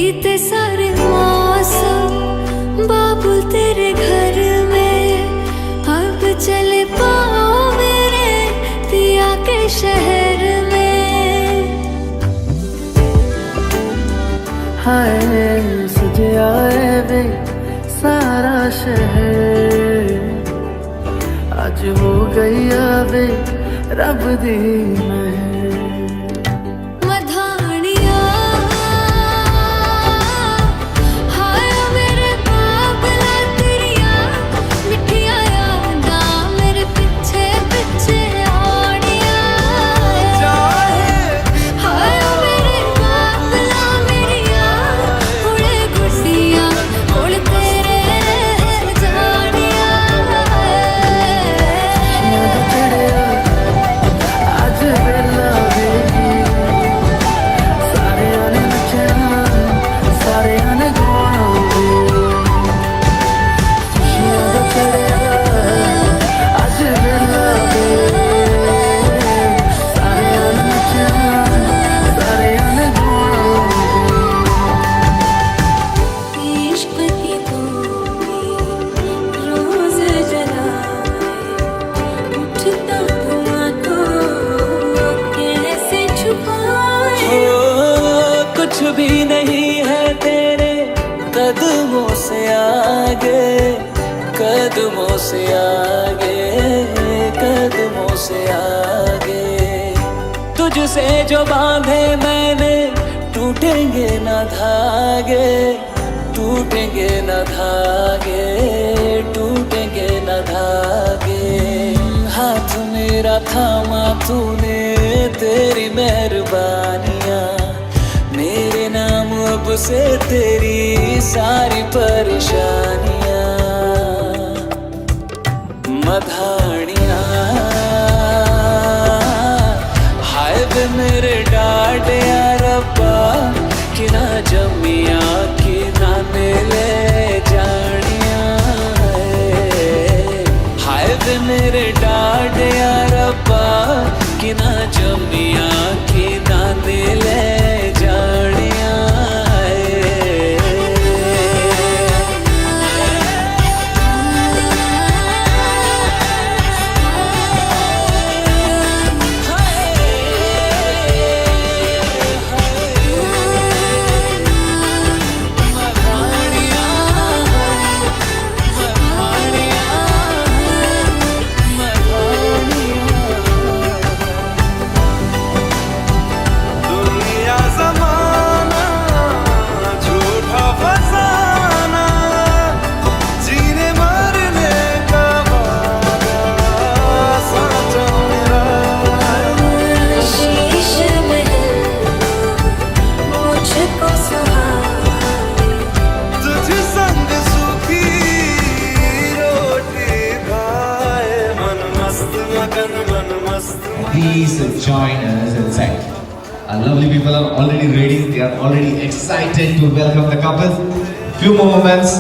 बीते सारे मौसम बाबुल तेरे घर में, अब चले पाओ मेरे पिया के शहर में। हाय सजे आए वे सारा शहर, आज हो गई आवे रब दी महर। मधानिया हाय मेरे बाबला तेरिया, मिठिया यादा मेरे पीछे पीछे आड़िया। हाय मेरे बाबला मेरिया, उड़े गुड्डिया उड़ तेरे जानिया। आज वेला वेगी सारे आने नचना, सारे आने गाना वे, खुशियां दा चढ़िया। आज वेला वेगी सारे आने नचना, सारे आने गाना वे। इश्क की तूने रोज जलाए, उठता धुआं को कैसे छुपाए। कुछ भी नहीं है तेरे कदमों से आगे, कदमों से आगे, कदमों से आगे। तुझसे जो बांधे मैंने टूटेंगे ना धागे, टूटेंगे ना धागे, टूटेंगे ना धागे। हाथ मेरा थामा तूने, तेरी मेहरबानियाँ मेरे नाम अब से तेरी सारी परेशानियाँ। मधानियाँ हाय वे मेरे डाटे रब्बा, कि ना जमिया कि ना मिले जानिया। हाय वे मेरे डाटे रब्बा, कि ना जमिया कि ना मिले जानिया। Please join us inside. Our lovely people are already ready. They are already excited to welcome the couple. Few more moments.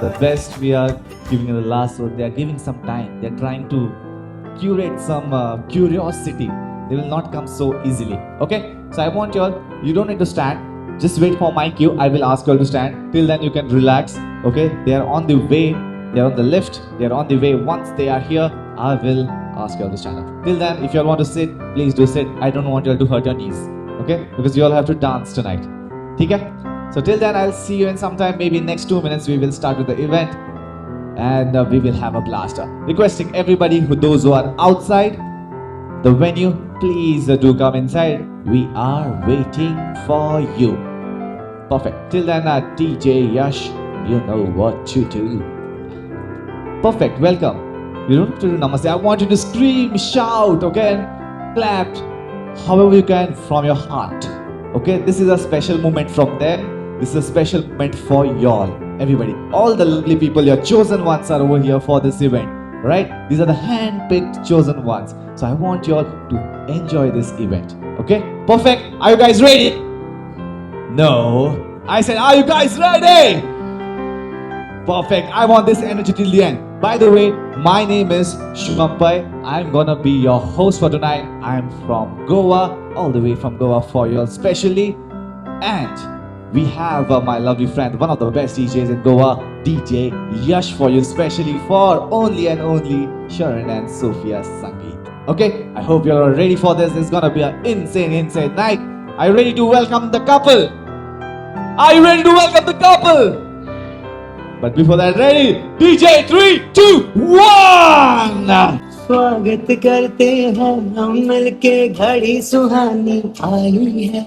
The best we are giving in the last word. They are giving some time. They are trying to curate some curiosity. They will not come so easily. Okay? So I want you all. You don't need to stand. Just wait for my cue. I will ask you all to stand. Till then you can relax. Okay? They are on the way. They are on the lift. They are on the way. Once they are here, I will ask you all to stand up. Till then, if you all want to sit, please do sit. I don't want you all to hurt your knees. Okay? Because you all have to dance tonight. Okay? So till then, I'll see you in some time. Maybe next 2 minutes, we will start with the event. And we will have a blaster. Requesting everybody, those who are outside the venue, please do come inside. We are waiting for you. Perfect. Till then, DJ Yash, you know what to do. Perfect. Welcome. You don't have to do namaste. I want you to scream, shout, okay, and clap however you can from your heart. Okay, this is a special moment from there. This is a special moment for y'all, everybody. All the lovely people, your chosen ones are over here for this event, right? These are the hand-picked chosen ones. So I want y'all to enjoy this event. Okay, perfect. Are you guys ready? No. I said, are you guys ready? Perfect. I want this energy till the end. By the way, my name is Shubham Pai. I'm gonna be your host for tonight. I'm from Goa, all the way from Goa for you all specially. And we have my lovely friend, one of the best DJs in Goa, DJ Yash, for you, especially for only and only Sharon and Sophia Sangeet. Okay, I hope you're all ready for this. It's gonna be an insane night. Are you ready to welcome the couple? Are you ready to welcome the couple? But before that, ready? DJ 3, 2, 1! स्वागत करते हैं हम मिलके घड़ी सुहानी आई है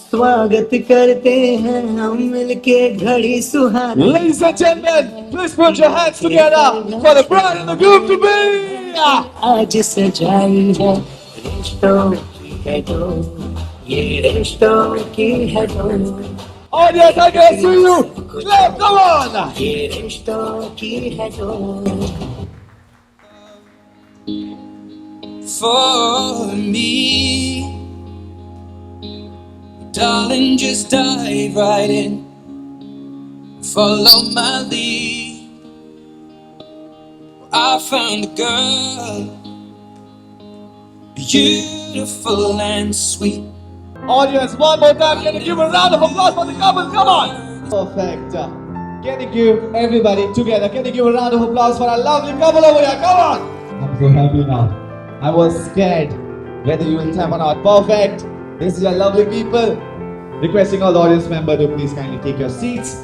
स्वागत करते हैं हम मिलके घड़ी सुहानी Ladies and gentlemen, please put your hands together for the bride and the groom to be! आज सजाई है रिश्तों की है डोर ये रिश्तों की है door Audience, I can see you! Clap, come on! ये रिश्तों की है door For me, darling, just dive right in, follow my lead. I found a girl, beautiful and sweet. Audience, one more time, can you give a round of applause for the couple? Come on! Perfect. Can you give everybody together? Can you give a round of applause for our lovely couple over here? Come on! I'm so happy now. I was scared whether you will tap or not. Perfect. This is your lovely people. Requesting all the audience members to please kindly take your seats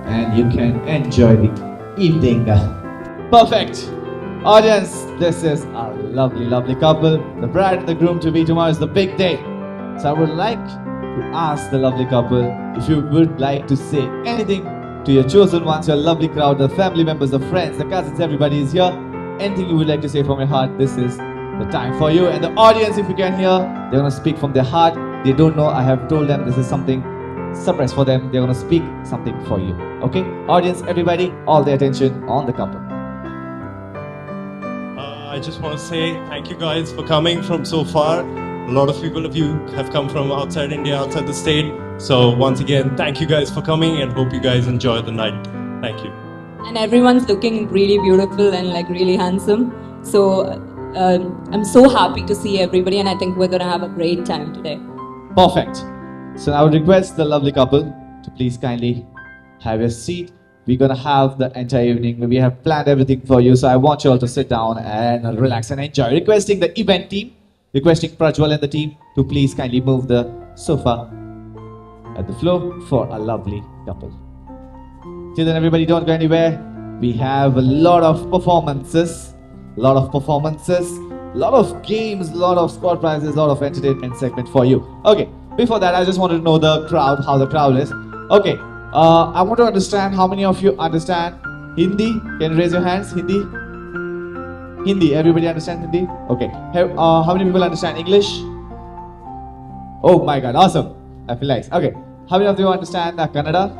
and you can enjoy the evening. Perfect. Audience, this is our lovely couple. The bride and the groom to be. Tomorrow is the big day. So I would like to ask the lovely couple if you would like to say anything to your chosen ones, your lovely crowd, the family members, the friends, the cousins, everybody is here. Anything you would like to say from your heart, this is the time for you. And the audience, if you can hear, they're going to speak from their heart. They don't know, I have told them this is something surprise for them. They're going to speak something for you. Okay? Audience, everybody, all the attention on the couple. I just want to say thank you guys for coming from so far. A lot of people of you have come from outside India, outside the state. So once again, thank you guys for coming and hope you guys enjoy the night. Thank you. And everyone's looking really beautiful and like really handsome. So I'm so happy to see everybody and I think we're going to have a great time today. Perfect. So I would request the lovely couple to please kindly have your seat. We're going to have the entire evening. We have planned everything for you. So I want you all to sit down and relax and enjoy. Requesting the event team, requesting Prajwal and the team to please kindly move the sofa at the floor for a lovely couple. Till then, everybody, don't go anywhere. We have a lot of performances, lot of games, lot of sport prizes, lot of entertainment segment for you. Okay, before that, I just wanted to know the crowd, how the crowd is. Okay, I want to understand how many of you understand Hindi. Can you raise your hands? Hindi. Everybody understand Hindi? Okay. How many people understand English? Oh my God, awesome. I feel nice. Okay. How many of you understand Kannada?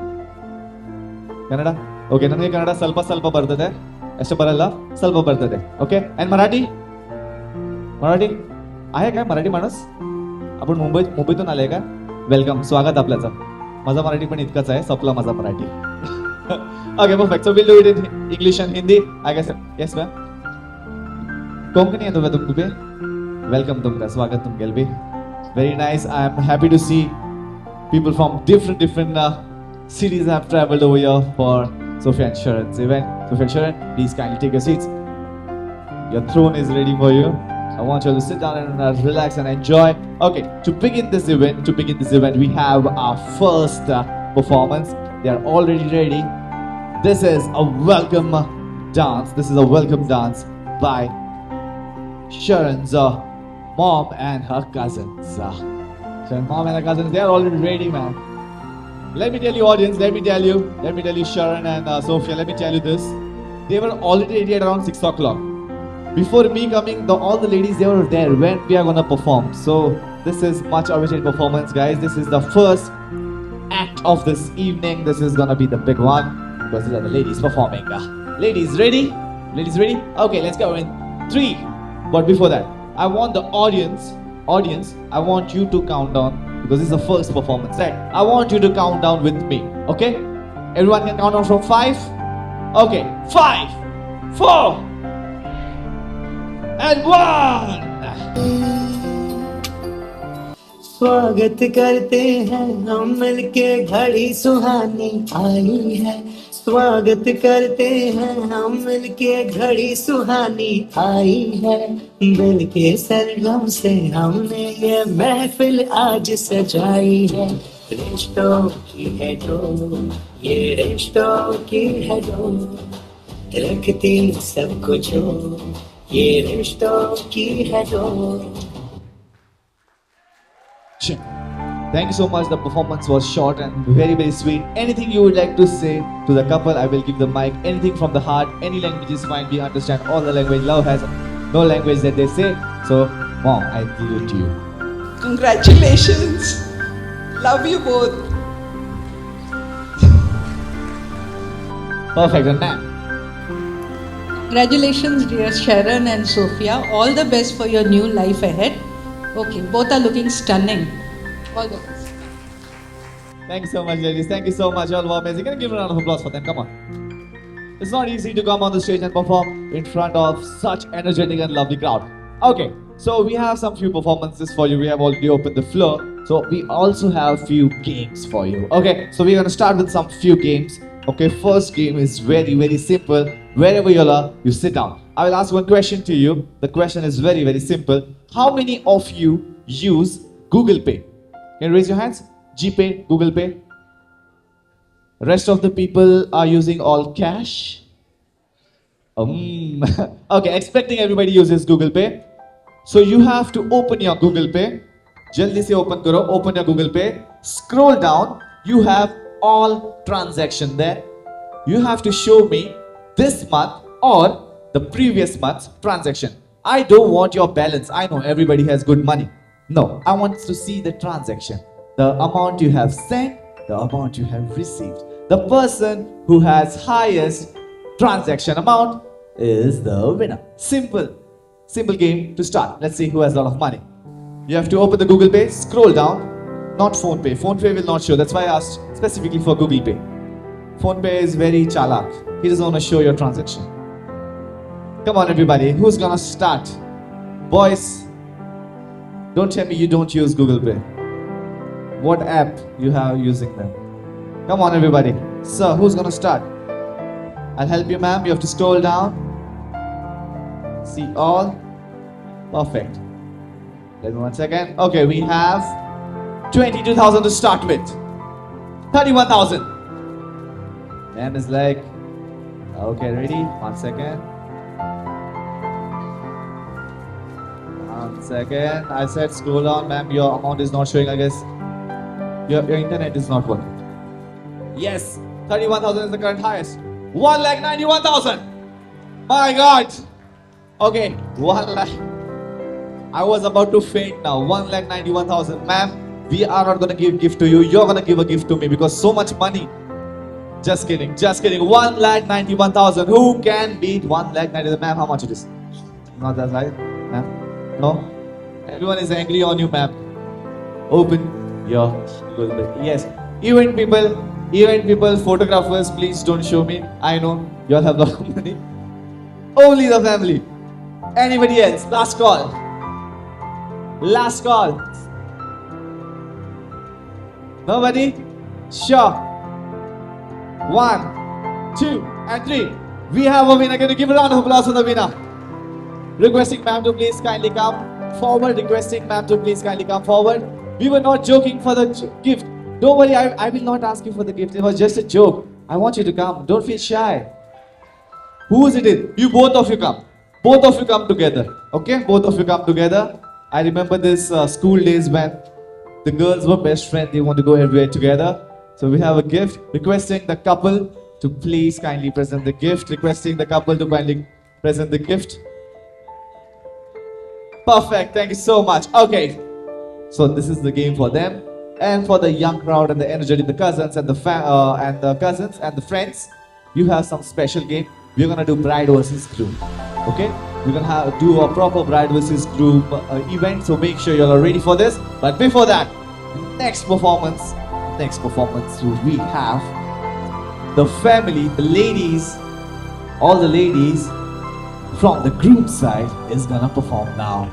Kannada? Okay, ನನಗೆ ಕನ್ನಡ ಸ್ವಲ್ಪ ಬರ್ತದೆ. ಎಷ್ಟು ಬರಲ್ಲ, ಸ್ವಲ್ಪ ಬರ್ತದೆ. Okay? And Marathi? आहे काय मराठी माणूस? आपण मुंबईतून आले का? वेलकम, स्वागत आपल्याचं. माझा मराठी पण इतकाच आहे, संपला माझा Marathi. Okay, perfect. So we'll do it in English and Hindi. I guess. Yes, ma'am. Konkani येतो का तुमचे? Welcome तुमका, स्वागत तुमगेल B. Very nice. I am happy to see people from different cities have traveled over here for Sophia and Sharon's event. Sophia and Sharon, please kindly take your seats. Your throne is ready for you. I want you all to sit down and relax and enjoy. Okay, to begin this event, we have our first performance. They are already ready. This is a welcome dance by Sharon's mom and her cousins. Sharon's mom and her cousins, they are already ready, man. Let me tell you, audience, let me tell you, Sharon and Sophia, let me tell you this. They were already ready at around 6 o'clock. Before me coming, all the ladies, they were there when we are going to perform. So, this is much awaited performance, guys. This is the first act of this evening. This is going to be the big one because these are the ladies performing. Ladies, ready? Okay, let's go in 3. But before that, I want the audience, I want you to count down because this is the first performance, right? I want you to count down with me, okay? Everyone can count down from 5? Okay, 5, 4, and 1! स्वागत करते हैं हम मिलके घड़ी सुहानी आई है स्वागत करते हैं हम मिलके घड़ी सुहानी आई है मिलके सरगम से हमने ये महफिल आज सजाई है रिश्तों की है डोर ये रिश्तों की है डोर रखती सबको जो ये रिश्तों की है door Thank you so much. The performance was short and very, very sweet. Anything you would like to say to the couple, I will give the mic. Anything from the heart, any language is fine. We understand all the language. Love has no language that they say. So, Mom, I give it to you. Congratulations. Love you both. Perfect. And ma'am. Congratulations, dear Sharon and Sophia. All the best for your new life ahead. Okay, both are looking stunning. All the best. Thank you so much, ladies. Thank you so much. All were amazing. Can I give a round of applause for them? Come on. It's not easy to come on the stage and perform in front of such energetic and lovely crowd. Okay, so we have some few performances for you. We have already opened the floor. So we also have few games for you. Okay, so we're gonna start with some few games. Okay, first game is very, very simple. Wherever you are, you sit down. I will ask one question to you. The question is very, very simple. How many of you use Google Pay? Can you raise your hands? GPay, Google Pay. Rest of the people are using all cash. Okay, expecting everybody uses Google Pay. So you have to open your Google Pay. Jaldi se open karo. Open your Google Pay. Scroll down. You have all transaction there. You have to show me this month or the previous month's transaction. I don't want your balance. I know everybody has good money. No, I want to see the transaction. The amount you have sent, the amount you have received. The person who has highest transaction amount is the winner. Simple. Simple game to start. Let's see who has a lot of money. You have to open the Google Pay, scroll down. Not Phone Pay. Phone Pay will not show. That's why I asked specifically for Google Pay. Phone Pay is very chalak. He doesn't want to show your transaction. Come on, everybody. Who's gonna start? Boys, don't tell me you don't use Google Pay. What app you have using them? Come on, everybody. Sir, who's gonna start? I'll help you, ma'am. You have to scroll down. See all. Perfect. Let me 1 second. Okay, we have 22,000 to start with. 31,000. Ma'am is like, okay, ready? 1 second. 1 second. I said scroll on, ma'am. Your amount is not showing, I guess. Your internet is not working. Yes, 31,000 is the current highest. 1,91,000. My God. Okay, 1 lakh. I was about to faint now. 1,91,000. Ma'am, we are not gonna give gift to you. You're gonna give a gift to me because so much money. Just kidding, just kidding. 1,91,000. Who can beat 1,90,000? Ma'am, how much it is? Not that right, ma'am? No? Everyone is angry on you, ma'am. Open your Google Pay. Yes. Event people, photographers, please don't show me. I know you all have a lot of money. Only the family. Anybody else? Last call. Last call. Nobody? Sure. 1, 2, and 3. We have a winner. Can you give a round of applause for the winner? Requesting ma'am to please kindly come forward. Requesting ma'am to please kindly come forward. We were not joking for the gift. Don't worry, I will not ask you for the gift. It was just a joke. I want you to come. Don't feel shy. Who is it in? You both of you come. Both of you come together. Okay? Both of you come together. I remember this school days when the girls were best friends. They want to go everywhere together. So we have a gift. Requesting the couple to please kindly present the gift. Requesting the couple to kindly present the gift. Perfect. Thank you so much. Okay. So this is the game for them. And for the young crowd and the energetic, the cousins and the cousins and the friends, you have some special game. We're gonna do bride versus groom. Okay? We're gonna do a proper bride versus groom event. So make sure you're all ready for this. But before that, next performance we have the family, the ladies, all the ladies from the groom side is gonna perform now.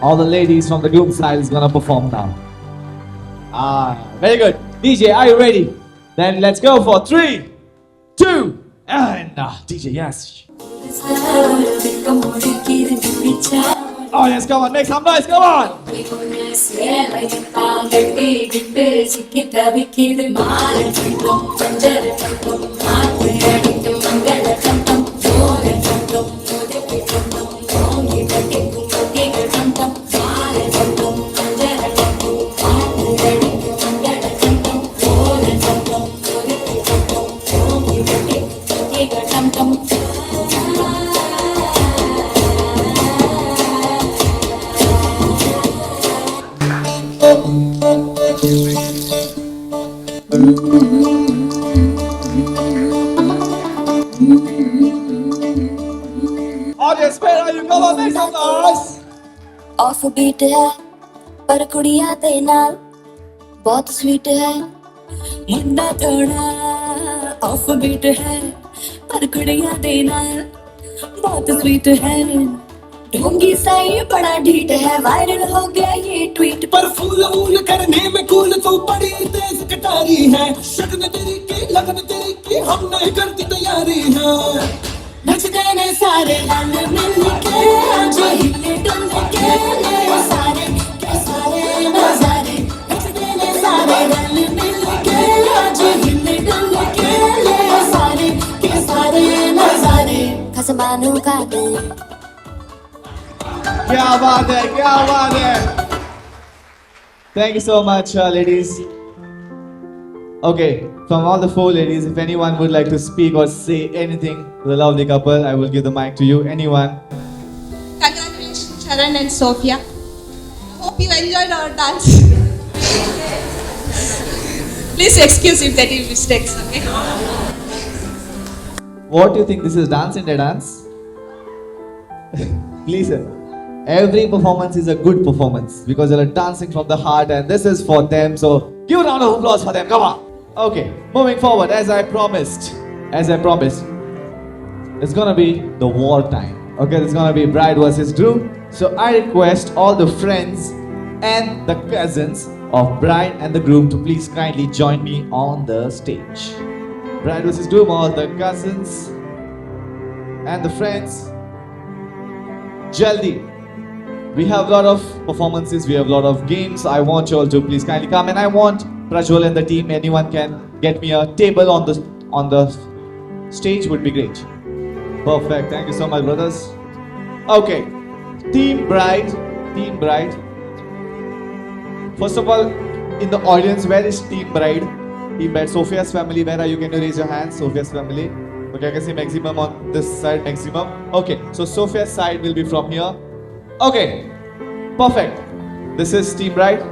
All the ladies from the group side is gonna perform now. Very good. DJ, are you ready? Then let's go for 3, 2, and DJ, yes. Oh yes, come on, make some noise, come on. Audience, where are you? Come on, make some noise. Off beat है पर कुड़िया दे नाल बहुत sweet है मुंडा थोड़ा of beat है पर कुड़िया दे नाल बहुत स्वीट है ढोंगी साई बड़ा ढीठ है वायरल हो गया ये ट्वीट पर फूल वूल करने में कूल तो बड़ी तेज कटारी है शगन तेरी की लगन तेरी की हमने कर दी तैयारी है नच गए ने सारे रल मिल के आज हिले डुल के ले सारे के सारे नजारे नच गए ने सारे रल मिल के आज हिले डुल के ले सारे के सारे नजारे खसमानों का दिल क्या बात है, क्या बात है. Thank you so much, ladies. Okay, from all the 4 ladies, if anyone would like to speak or say anything to the lovely couple, I will give the mic to you. Anyone? Congratulations, Sharan and Sophia. Hope you enjoyed our dance. Please excuse if there is mistakes, okay? What do you think? This is dance in the dance? Please, sir. Every performance is a good performance because they are dancing from the heart, and this is for them. So give a round of applause for them. Come on. Okay, moving forward, as I promised, it's gonna be the war time. Okay, it's gonna be bride versus groom. So I request all the friends and the cousins of bride and the groom to please kindly join me on the stage. Bride versus groom, all the cousins and the friends. Jaldi. We have a lot of performances, we have a lot of games. I want you all to please kindly come, and I want Prajwal and the team, anyone can get me a table on the stage would be great. Perfect, thank you so much, brothers. Okay, team bride. First of all, in the audience, where is team bride? Team bride, Sophia's family, where are you? Can you raise your hands? Sophia's family. Okay, I can see maximum on this side, maximum. Okay, so Sophia's side will be from here. Okay, perfect. This is team bride.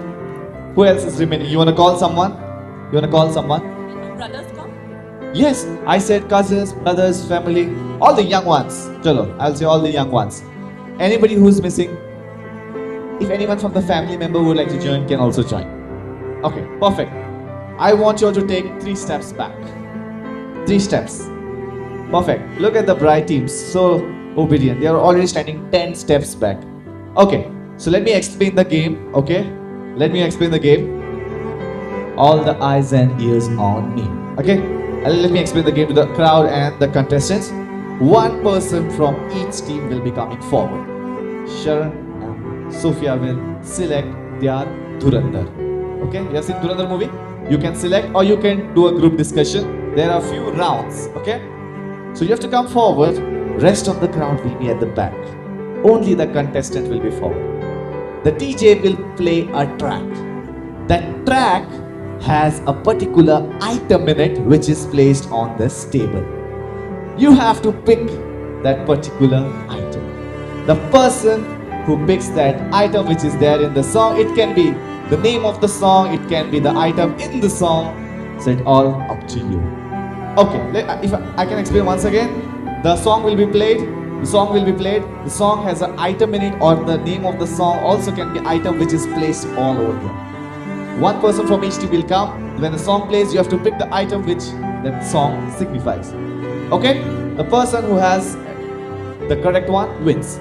Who else is remaining? You want to call someone? Brothers come? Yes, I said cousins, brothers, family, all the young ones. Chalo, I'll say all the young ones. Anybody who's missing, if anyone from the family member would like to join, can also join. Okay, perfect. I want you all to take 3 steps back. 3 steps. Perfect. Look at the bride teams. So obedient. They are already standing 10 steps back. Okay, so let me explain the game. Okay, let me explain the game. All the eyes and ears on me. Okay, let me explain the game to the crowd and the contestants. One person from each team will be coming forward. Sharan and Sophia will select their Dhurandhar. Okay, you have seen Dhurandhar movie? You can select or you can do a group discussion. There are few rounds. Okay, so you have to come forward. Rest of the crowd will be at the back. Only the contestant will be forward. The DJ will play a track. That track has a particular item in it which is placed on this table. You have to pick that particular item. The person who picks that item which is there in the song, it can be the name of the song, it can be the item in the song. So it's all up to you. Okay, if I can explain once again. The song will be played. The song has an item in it, or the name of the song also can be item which is placed all over here. One person from each team will come. When the song plays, you have to pick the item which that song signifies. Okay? The person who has the correct one wins.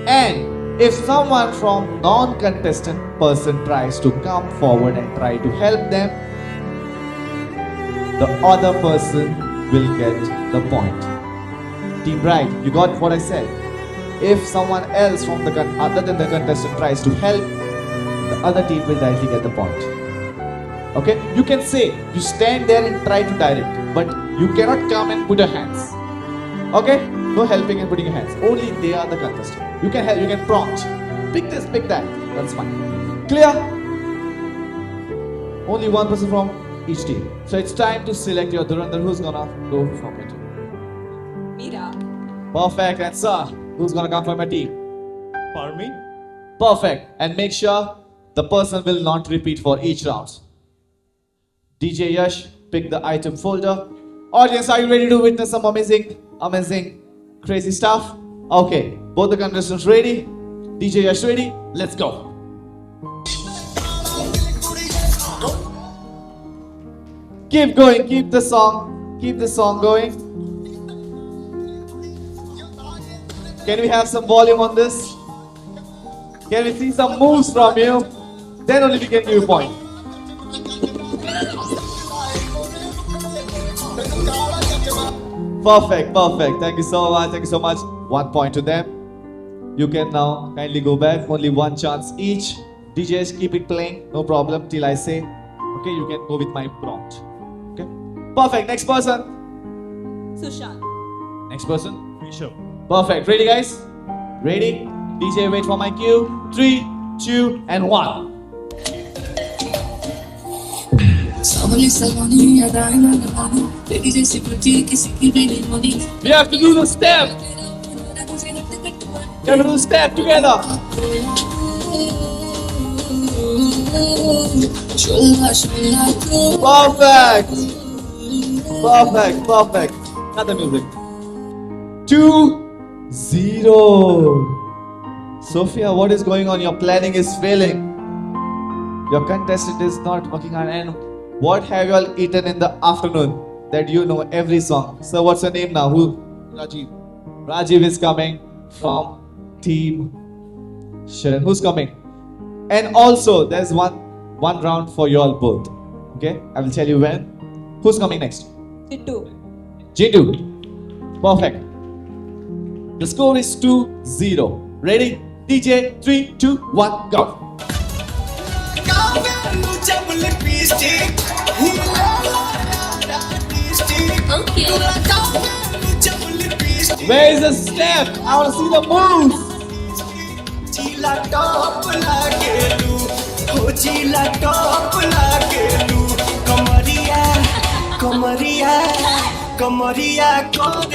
And If someone from non-contestant person tries to come forward and try to help them, the other person will get the point. Team Bright, you got what I said? If someone else from the other than the contestant tries to help, the other team will directly get the point. Okay? You can say, you stand there and try to direct, but you cannot come and put your hands. Okay? No helping and putting your hands. Only they are the contestant. You can help, you can prompt. Pick this, pick that. That's fine. Clear? Only one person from each team. So it's time to select your Dhurandhar. Who's gonna go from your team? Meera. Perfect. And sir, who's gonna come from your team? Pardon me? Perfect. And make sure the person will not repeat for each round. DJ Yash, pick the item folder. Audience, are you ready to witness some amazing, crazy stuff? Okay, both the contestants ready? DJ Yash ready? Let's go. Keep going, keep the song going. Can we have some volume on this? Can we see some moves from you? Then only we can give you a point. Perfect. Thank you so much. 1 point to them. You can now kindly go back. Only one chance each. DJs, keep it playing. No problem till I say. Okay, you can go with my prompt. Okay. Perfect. Next person. Sushant. Next person. Rishabh. Perfect. Ready, guys? Ready? DJ, wait for my cue. 3, 2, and 1. सावली सलोनी अदाएं ना लगानी तेरी जैसी प्रति किसी की भी नहीं होनी We have to do the step. We have to do the step together. Perfect. Not the music. 2-0. Sophia, what is going on? Your planning is failing. Your contestant is not working hard. And what have you all eaten in the afternoon that you know every song? So what's your name now? Who? Rajiv. Rajiv is coming from Team Sharon. Who's coming? And also there's one round for you all both. Okay? I will tell you when. Who's coming next? Chittu. Jindu. Perfect. The score is 2-0. Ready? DJ, 3, 2, 1, go. Where is the step? I want to see the moves.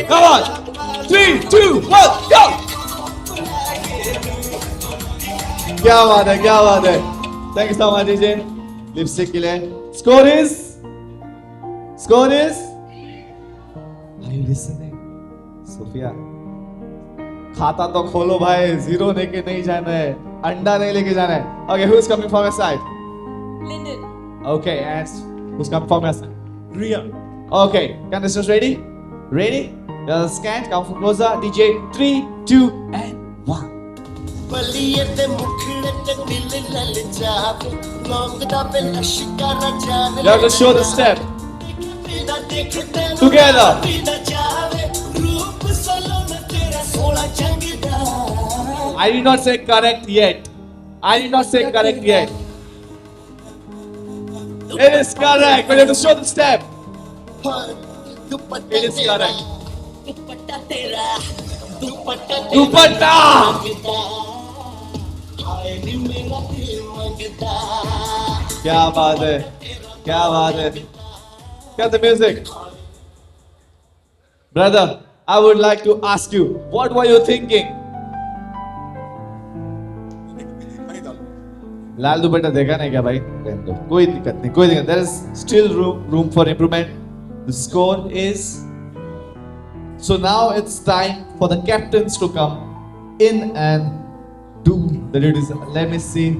Come on. 3, 2, 1, go. क्या बात है. Thank you so much, DJ. Lipstick के लिए. Score is. Are you listening? Sophia. खाता तो खोलो भाई. 0 लेके नहीं जाना है. अंडा नहीं लेके जाना है. Okay, who's coming from your side? Linden. Okay, and who's coming from your side? Ria. Okay, contestants ready? Ready? Scan, come from closer. DJ, 3, 2, and 1. You have to show the step. Together. I did not say correct yet. It is correct, but you have to show the step. It is correct. Dupatta. क्या बात है. Got the music. Brother, I would like to ask you, what were you thinking? लाल दुपट्टा देखा नहीं क्या भाई? कोई दिक्कत नहीं. There is still room for improvement. The score is. So now it's time for the captains to come in and do the duties. Let me see.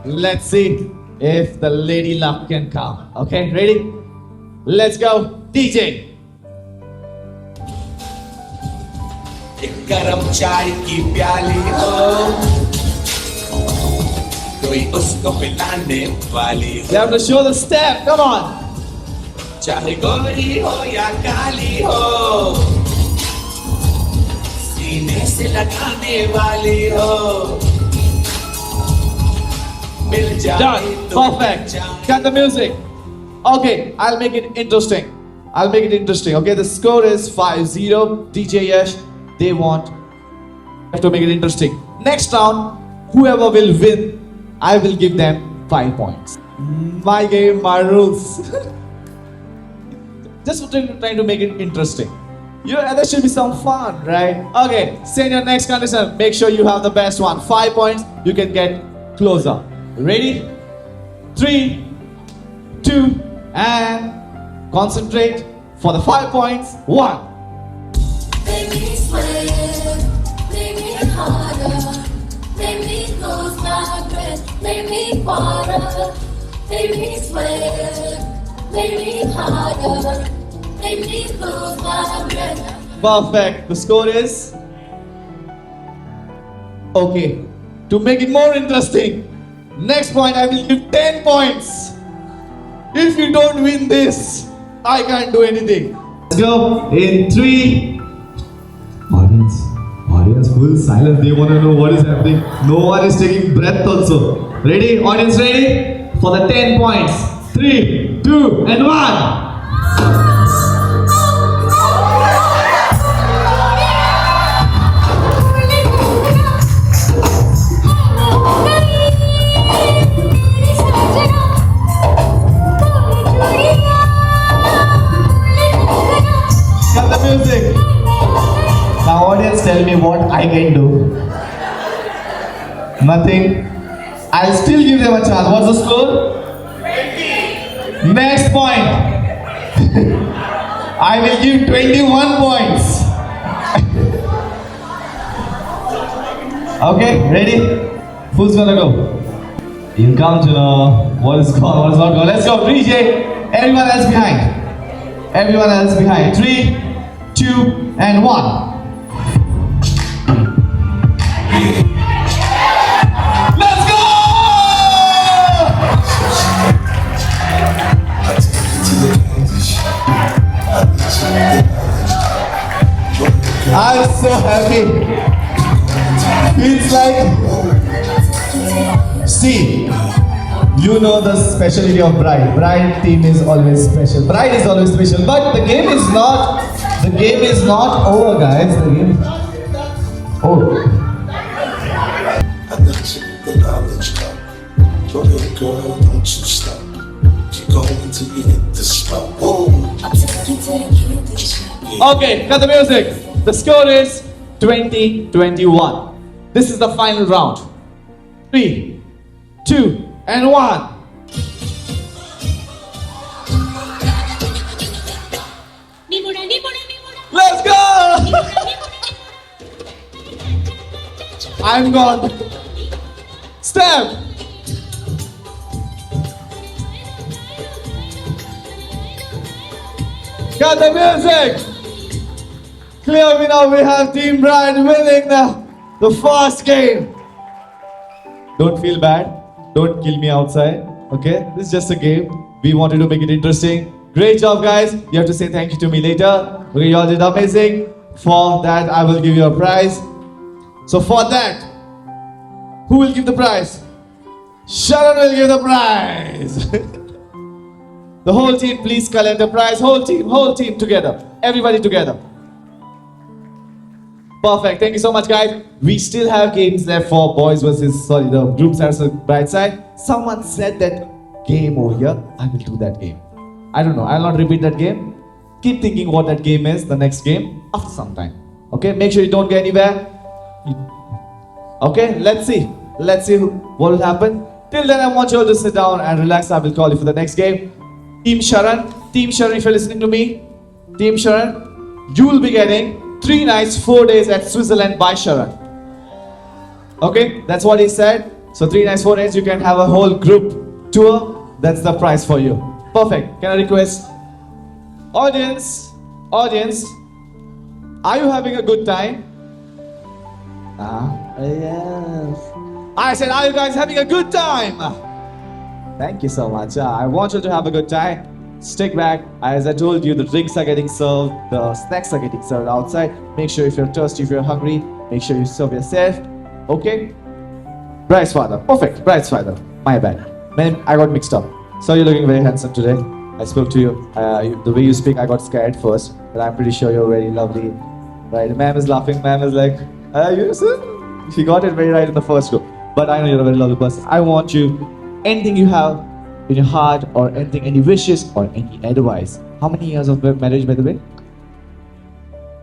Let's see if the lady luck can come. Okay, ready? Let's go. DJ. एक गरम चाय की प्याली हो, कोई उसको पिलाने वाली You have to show the step. Come on. चाहे गोरी हो या काली हो, सीने से लगाने वाली हो, मिल जाए Done. तो Perfect. जाए। Cut the music. Okay, I'll make it interesting. I'll make it interesting. Okay, the score is 5-0. DJ Yash, they want have to make it interesting. Next round, whoever will win, I will give them 5 points. My game, my rules. Just trying to make it interesting. There should be some fun, right? Okay, send your next contestant. Make sure you have the best one. 5 points, you can get closer. Ready? 3, 2, and concentrate for the 5 points. 1. Make me sweat, make me harder, make me lose my breath, make me water, make me sweat, make me harder, make me lose my breath. Perfect. The score is okay. To make it more interesting, next point I will give 10 points. If you don't win this, I can't do anything. Let's go in 3. Audience, full silence. They want to know what is happening. No one is taking breath also. Ready? Audience ready? For the 10 points. 3, 2, and 1. Cut the music. Now audience, tell me what I can do. Nothing. I'll still give them a chance. What's the score? 20. Next point. I will give 21 points. Okay, ready? Who's gonna go? You come to know what is gone, what is not gone. Let's go, DJ. Everyone else behind. Everyone else behind. 3, 2, and 1. Let's go! I'm so happy. Feels like, see, you know the specialty of Bride. Bride team is always special. Bride is always special. But the game is not. The game is not over, guys. The game. Oh. I let you, but I'll let you go. Go ahead, girl, don't you stop. Keep going till you hit the spot. Whoa. I'm taking the shot. Okay, cut the music. The score is 20-21. This is the final round. 3, 2, and 1. Let's go! I'm gone. Step. Cut the music. Clear me now. We have Team Bride winning the first game. Don't feel bad. Don't kill me outside. Okay? This is just a game. We wanted to make it interesting. Great job, guys. You have to say thank you to me later. Okay, you all did amazing. For that, I will give you a prize. So for that, who will give the prize? Sharon will give the prize. The whole team, please collect the prize. Whole team together. Everybody together. Perfect. Thank you so much, guys. We still have games left for the groups versus Bride side. Someone said that game over here. I will do that game. I don't know. I'll not repeat that game. Keep thinking what that game is, the next game, after some time. Okay? Make sure you don't get anywhere. Okay? Let's see. Let's see what will happen. Till then, I want you all to sit down and relax. I will call you for the next game. Team Sharon, if you're listening to me, Team Sharon, you will be getting 3 nights, 4 days at Switzerland by Sharon. Okay? That's what he said. So 3 nights, 4 days, you can have a whole group tour. That's the price for you. Perfect. Can I request? Audience, are you having a good time? Yes. I said, are you guys having a good time? Thank you so much. I want you to have a good time. Stick back. As I told you, the drinks are getting served, the snacks are getting served outside. Make sure if you're thirsty, if you're hungry, make sure you serve yourself. Okay? Bride's father. Perfect. Bride's father. My bad. Man, I got mixed up. So you're looking very handsome today. I spoke to you. The way you speak, I got scared first. But I'm pretty sure you're very lovely. Right? Ma'am is laughing. Ma'am is like, you see? She got it very right in the first go. But I know you're a very lovely person. I want you, anything you have in your heart or anything, any wishes or any advice. How many years of marriage, by the way?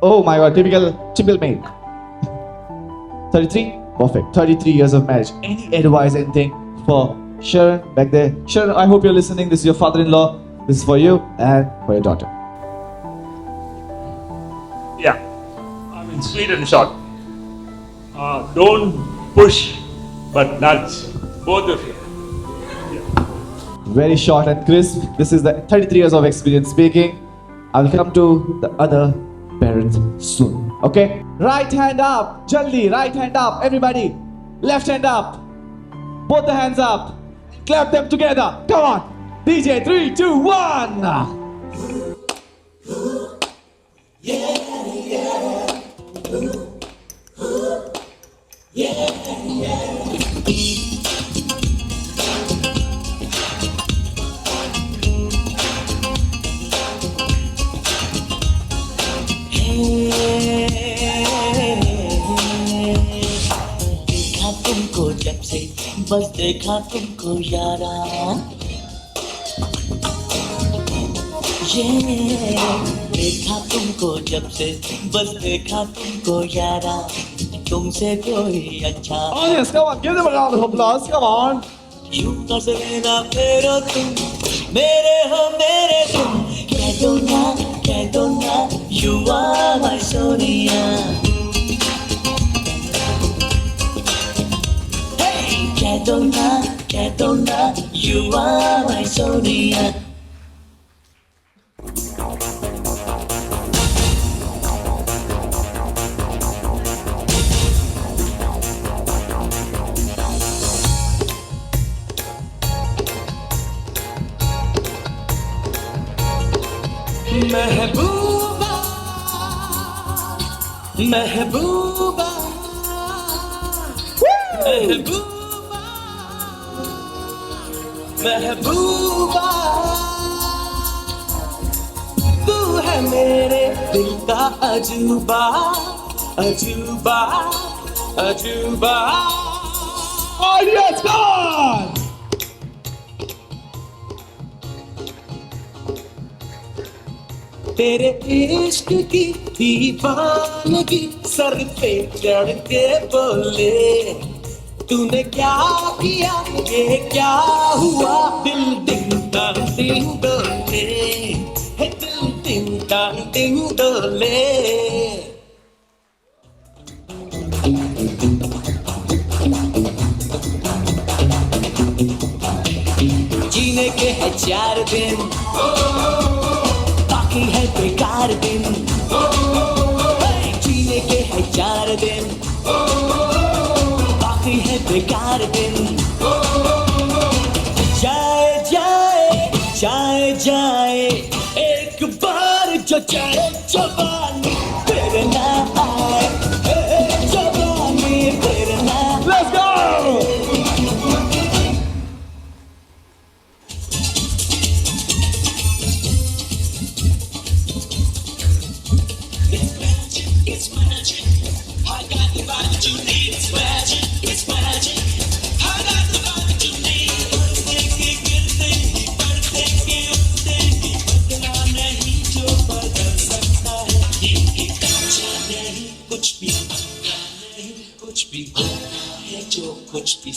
Oh my god, typical mate. 33? Perfect. 33 years of marriage. Any advice, anything for Sharon back there? Sharon, I hope you're listening. This is your father-in-law. This is for you and for your daughter. Yeah, I mean, sweet and short. Don't push, but nudge. Both of you. Very short and crisp. This is the 33 years of experience speaking. I'll come to the other parents soon. Okay? Right hand up. Jaldi, right hand up. Everybody. Left hand up. Both the hands up. Clap them together. Come on. DJ, 3, 2, 1. देखा तुमको जब से बस देखा तुमको यारा ये देखा तुमको जब से बस देखा तुमको यारा तुमसे कोई अच्छा Audience, come on. Give them a round of applause. Come on. यूं हंस लेना फेरो तुम मेरे हो मेरे तुम कह दो ना you are my Sonia hey कह दो ना you are my Sonia महबूबा महबूबा महबूबा महबूबा तू है मेरे दिल का अजूबा अजूबा अजूबा Audience, come on. तेरे इश्क की दीवानगी सर पे चढ़ के बोले तूने क्या किया ये क्या हुआ दिल डिंग डांग डिंग डोले है दिल डिंग डांग डिंग डोले जीने के है 4 दिन बाकी है बेकार दिन जीने के है 4 दिन बाकी है बेकार दिन जाए जाए जाए जाए एक बार जो जाए जवानी फिर ना आए जवानी फिर ना Let's go. कुछ भी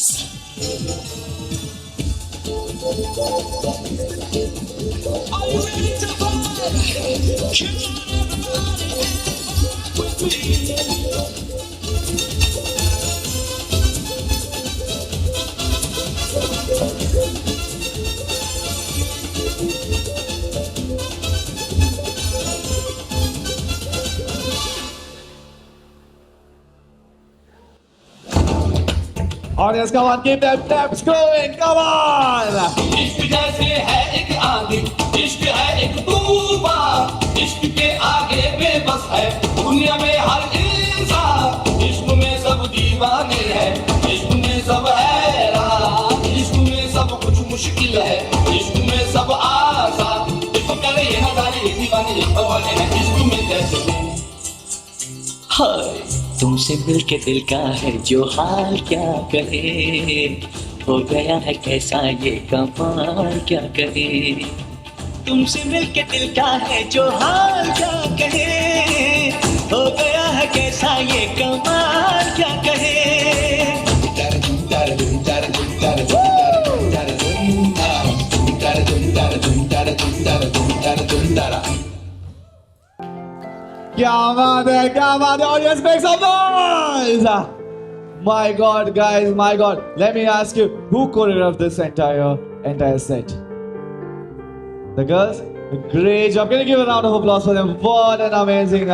Audience, come on, keep them taps going. Come on. इश्क जैसे है एक आंधी, इश्क है एक तूफान, इश्क के आगे बेबस है दुनिया में हर इंसान, इश्क में सब दीवाने हैं, इश्क में सब हैरान, इश्क में सब कुछ मुश्किल है, इश्क में सब आसान, इश्क करे ये नजारे दीवाने इश्क वाले हैं, इश्क में जैसे हाय तुमसे मिलके दिल का है जो हाल क्या कहे, हो गया है कैसा ये कमाल क्या कहे, तुमसे मिलके दिल का है जो हाल क्या कहे, हो गया है कैसा ये कमाल क्या कहे। Come on, audience, make some noise! My God, guys, my God. Let me ask you, who choreographed this entire set? The girls? Great job. Can you give a round of applause for them? What an amazing,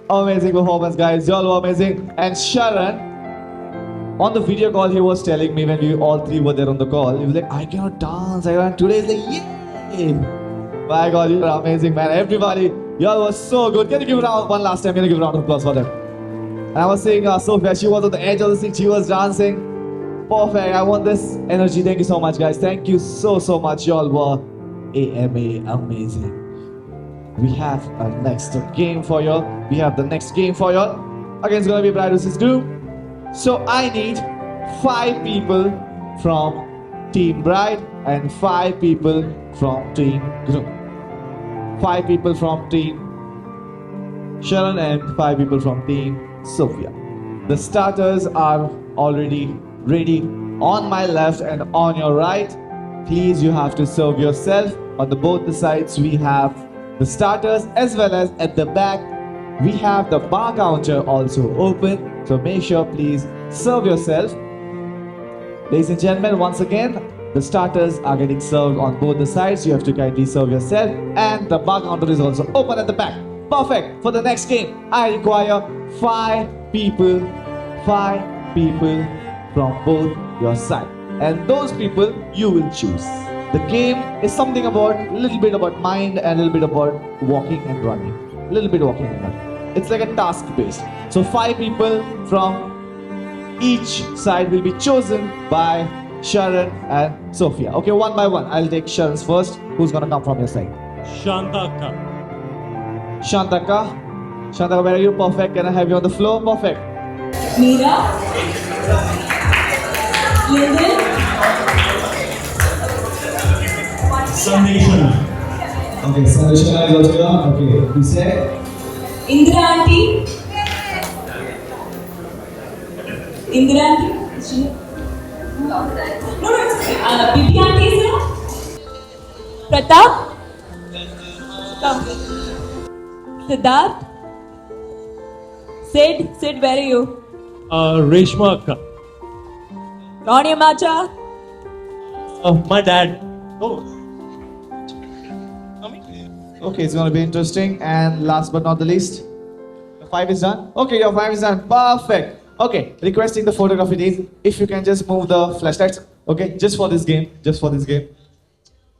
amazing performance, guys. You all were amazing. And Sharan, on the video call, he was telling me when we all three were there on the call, he was like, I cannot dance. Today is like, yay! My God, you're amazing, man. Everybody, y'all were so good. Can you give a round one last time? Can you give a round of applause for them? And I was saying, Sophia, she was on the edge of the seat. She was dancing. Perfect. I want this energy. Thank you so much, guys. Thank you so much. Y'all were amazing. We have a next game for y'all. Again, it's gonna be Bride vs. Groom. So I need 5 people from Team Bride and 5 people from Team Groom. 5 people from Team Sharan and 5 people from Team Sophia. The starters are already ready on my left and on your right. Please, you have to serve yourself. On both the sides, we have the starters as well as at the back, we have the bar counter also open. So make sure, please, serve yourself. Ladies and gentlemen, once again, the starters are getting served on both the sides. You have to kindly serve yourself. And the bar counter is also open at the back. Perfect. For the next game, I require 5 people from both your side. And those people you will choose. The game is something about, a little bit about mind and a little bit about walking and running. It's like a task based. So 5 people from each side will be chosen by Sharan and Sophia. Okay, one by one. I'll take Sharan's first. Who's gonna come from your side? Shantaka. Shantaka, where are you? Perfect. Can I have you on the floor? Perfect. Meera, Linden, Sandeshana. Okay, Sanjana is also here. Okay, you said? Indra Auntie. Is she? No, it's Bibi Auntie is here. Pratap. Come. Siddharth. Sid, where are you? Reshma Akka. Ronnie Macha. My dad. Oh. Okay, it's gonna be interesting. And last but not the least, the 5 is done. Okay, your 5 is done. Perfect. Okay, requesting the photography team, if you can just move the flashlights. Okay, just for this game.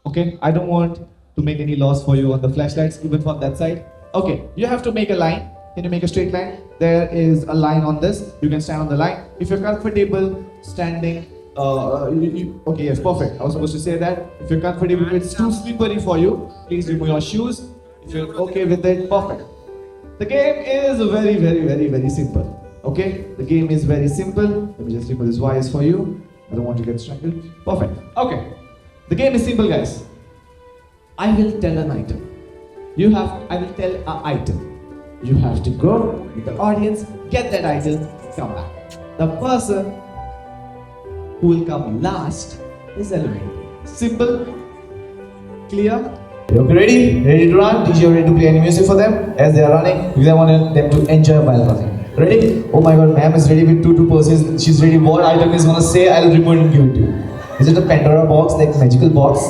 Okay, I don't want to make any loss for you on the flashlights, even from that side. Okay, you have to make a line. Can you make a straight line? There is a line on this. You can stand on the line. If you're comfortable standing, okay, yes, perfect. I was supposed to say that. If you're comfortable, if it's too slippery for you, please remove your shoes. If you're okay with it, perfect. The game is very simple. Okay, the game is very simple. Let me just remove these wires for you. I don't want to get strangled. Perfect. Okay, the game is simple, guys. I will tell an item. I will tell an item. You have to go with the audience, get that item, come back. The person who will come last is eliminated. Simple, clear. Okay, ready? Ready to run? DJ ready to play any music for them as they are running because I want them to enjoy while running. Ready? Oh my God, ma'am is ready with 2 purses. She's ready. What item is gonna say? I'll remove it and give it to you. Is it a Pandora box, like magical box?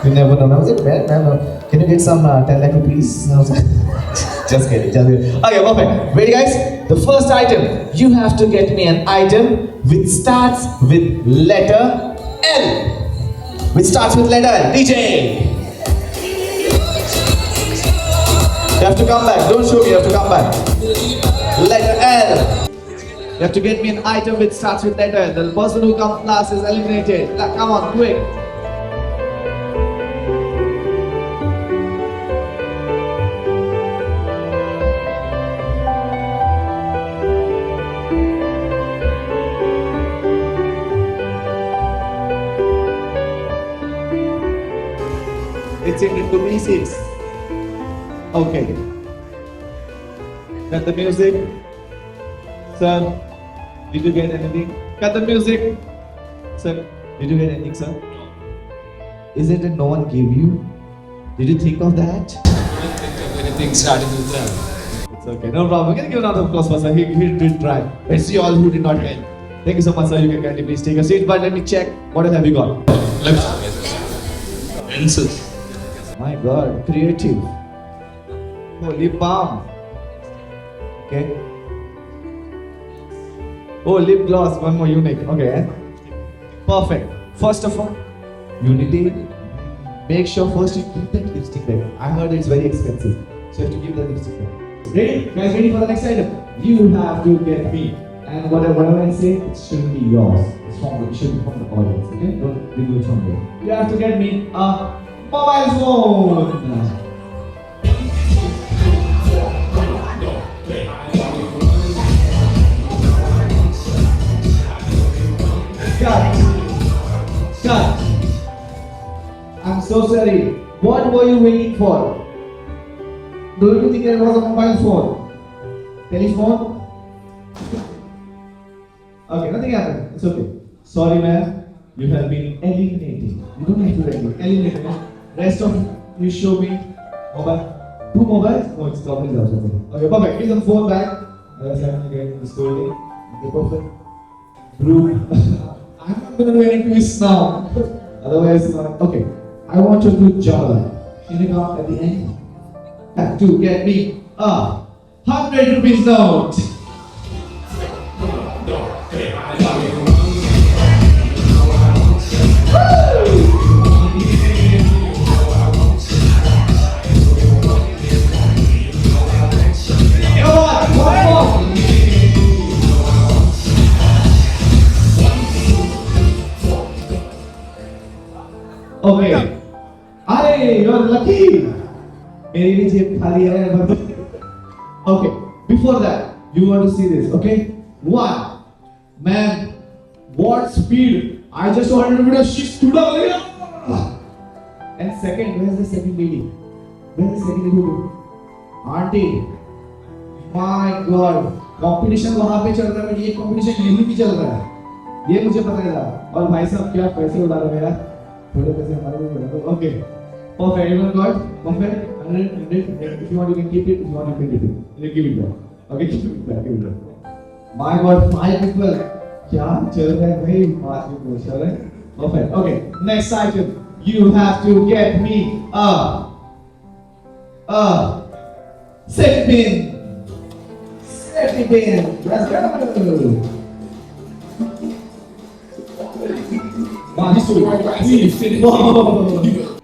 You never know. I was like, ma'am, can you get some 10 lakh rupees? Just kidding, just kidding. Okay, perfect. Ready, guys? The first item. You have to get me an item which starts with letter L. Which starts with letter L. DJ. You have to come back. Don't show me. You have to come back. Letter L. You have to get me an item which starts with letter L. The person who comes last is eliminated. Come on, quick. It's into B6. Okay. Cut the music. Sir, did you get anything? Cut the music. Sir, did you get anything, sir? Is it that no one gave you? Did you think of that? Anything starting with them. It's okay, no problem. We can give a round of applause for sir. He did try. Let's see all who did not get. Thank you so much, sir. You can kindly please take a seat, but let me check. What else have you got? Left pencils. My God, creative. Oh, lip balm. Okay. Oh, lip gloss. One more unique. Okay. Perfect. First of all, unity. Make sure first you keep that lipstick there. I heard it's very expensive, so you have to keep that lipstick there. Ready? Guys, ready for the next item? You have to get me. And whatever I say, it shouldn't be yours. It should be from the audience. Okay? Don't remove it from there. You have to get me a mobile phone. Cut. I'm so sorry. What were you waiting for? Do you think there was a mobile phone? Telephone? Okay, nothing happened. It's okay. Sorry, ma'am. You have been eliminated. You don't have to regulate. Eliminated. Rest of you show me mobile. 2 mobiles? Oh, it's probably the other. Okay, perfect. Give them phone back. Otherwise, I'm again the story. Okay, perfect. Group. I'm not gonna do any quiz now. Otherwise, okay. I want you to do Java. Can you count at the end? Have to get me a 100 rupees note. Okay. Arey, you're lucky. मेरी भी जेब खाली है Okay. Before that, you want to see this, okay? 1. Man, what speed! I just wanted to video. She stood up. And second, where's the second lady? Where's the second lady? Auntie. My God. Competition वहाँ पे चल रहा है, ये competition यहीं भी चल रहा है. ये मुझे पता है. और भाई साहब क्या पैसे उड़ा रहे हैं यार? थोड़े पैसे हमारे भी बढ़ा दो. Okay. Perfect. Everyone got? Perfect. 100. If you want, you can keep it. If you want, you can keep it. You give it back. Okay, keep it back. Give it back. My God, 5 people. क्या चल रहा है भाई? 5 people चल रहे हैं. Perfect. Okay. Next item. You have to get me a safety pin. Safety pin. Let's go.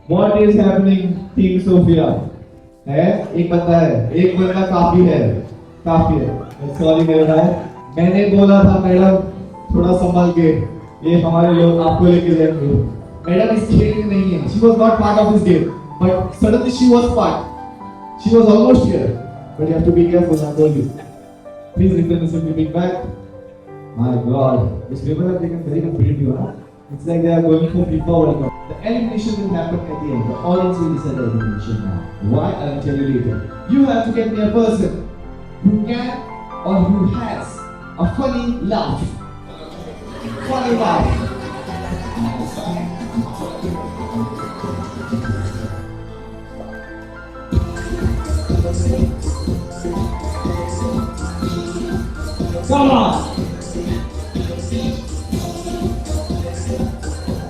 What is happening, Team Sophia? है एक बंदा है, एक बंदा काफी है. सॉरी मेरे भाई, मैंने बोला था मैडम थोड़ा संभाल के, ये हमारे लोग आपको लेके जाएंगे. मैडम इस खेल में नहीं है. She was not part of this game, but suddenly she was part. She was almost here, but you have to be careful. I told you. Please return the certificate back. My God, these people have taken very competitive, huh? It's like they are going for FIFA World Cup. The elimination will happen at the end. The audience will decide the elimination now. Why? I'll tell you later. You have to get me a person who can or who has a funny laugh. Funny laugh. Come on.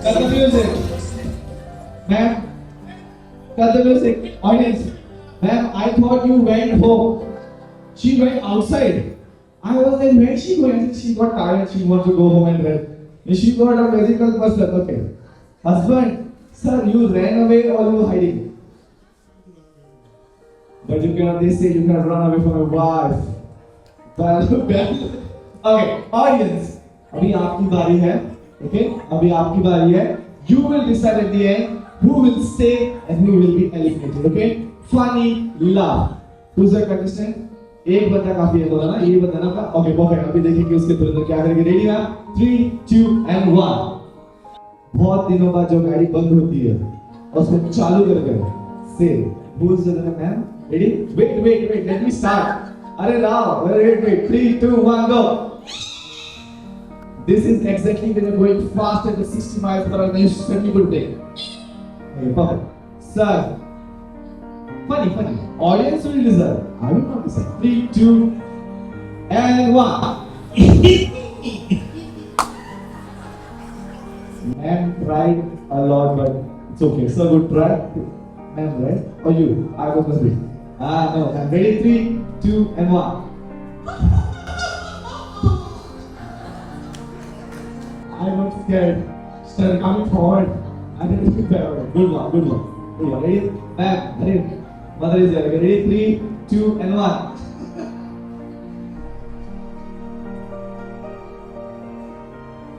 Cut the music. Ma'am, cut the music. Audience, Ma'am, I thought you went home. She went outside. I was like, where is she going? She got tired. She wants to go home and rest. And she got a medical person. Okay. Husband, sir, you ran away or you were hiding? But you cannot, they say you cannot run away from your wife. Okay, audience. अभी आपकी बारी है. Okay? अभी आपकी बारी है. You will decide at the end who will stay and who will be eliminated. Okay? Funny, laugh. Who's the contestant? एक बंदा काफी है बोला ना, ये बंदा ना का. Okay, perfect. अभी देखेंगे उसके तुरंत क्या करेंगे. Ready ना? 3, 2 and 1. बहुत दिनों बाद जो गाड़ी बंद होती है और उसको चालू करके say who's the man? Ready? Wait. Let me start. अरे Rao. Wait. 3, 2, 1, go. This is exactly when you're going fast at the 60 miles per hour. Then you certainly will take. Okay, perfect. Sir. Funny. Audience will decide. I will not decide. 3, 2, and 1. Man tried a lot, but it's okay. Sir, good try. Man, right? Or you? I was must be. No. I'm ready. 3, 2, and 1. I was scared. Sir, coming forward. I didn't prepare. Good one. Ready? Ma'am, ready? Mother is there. Ready? 3, 2, and 1.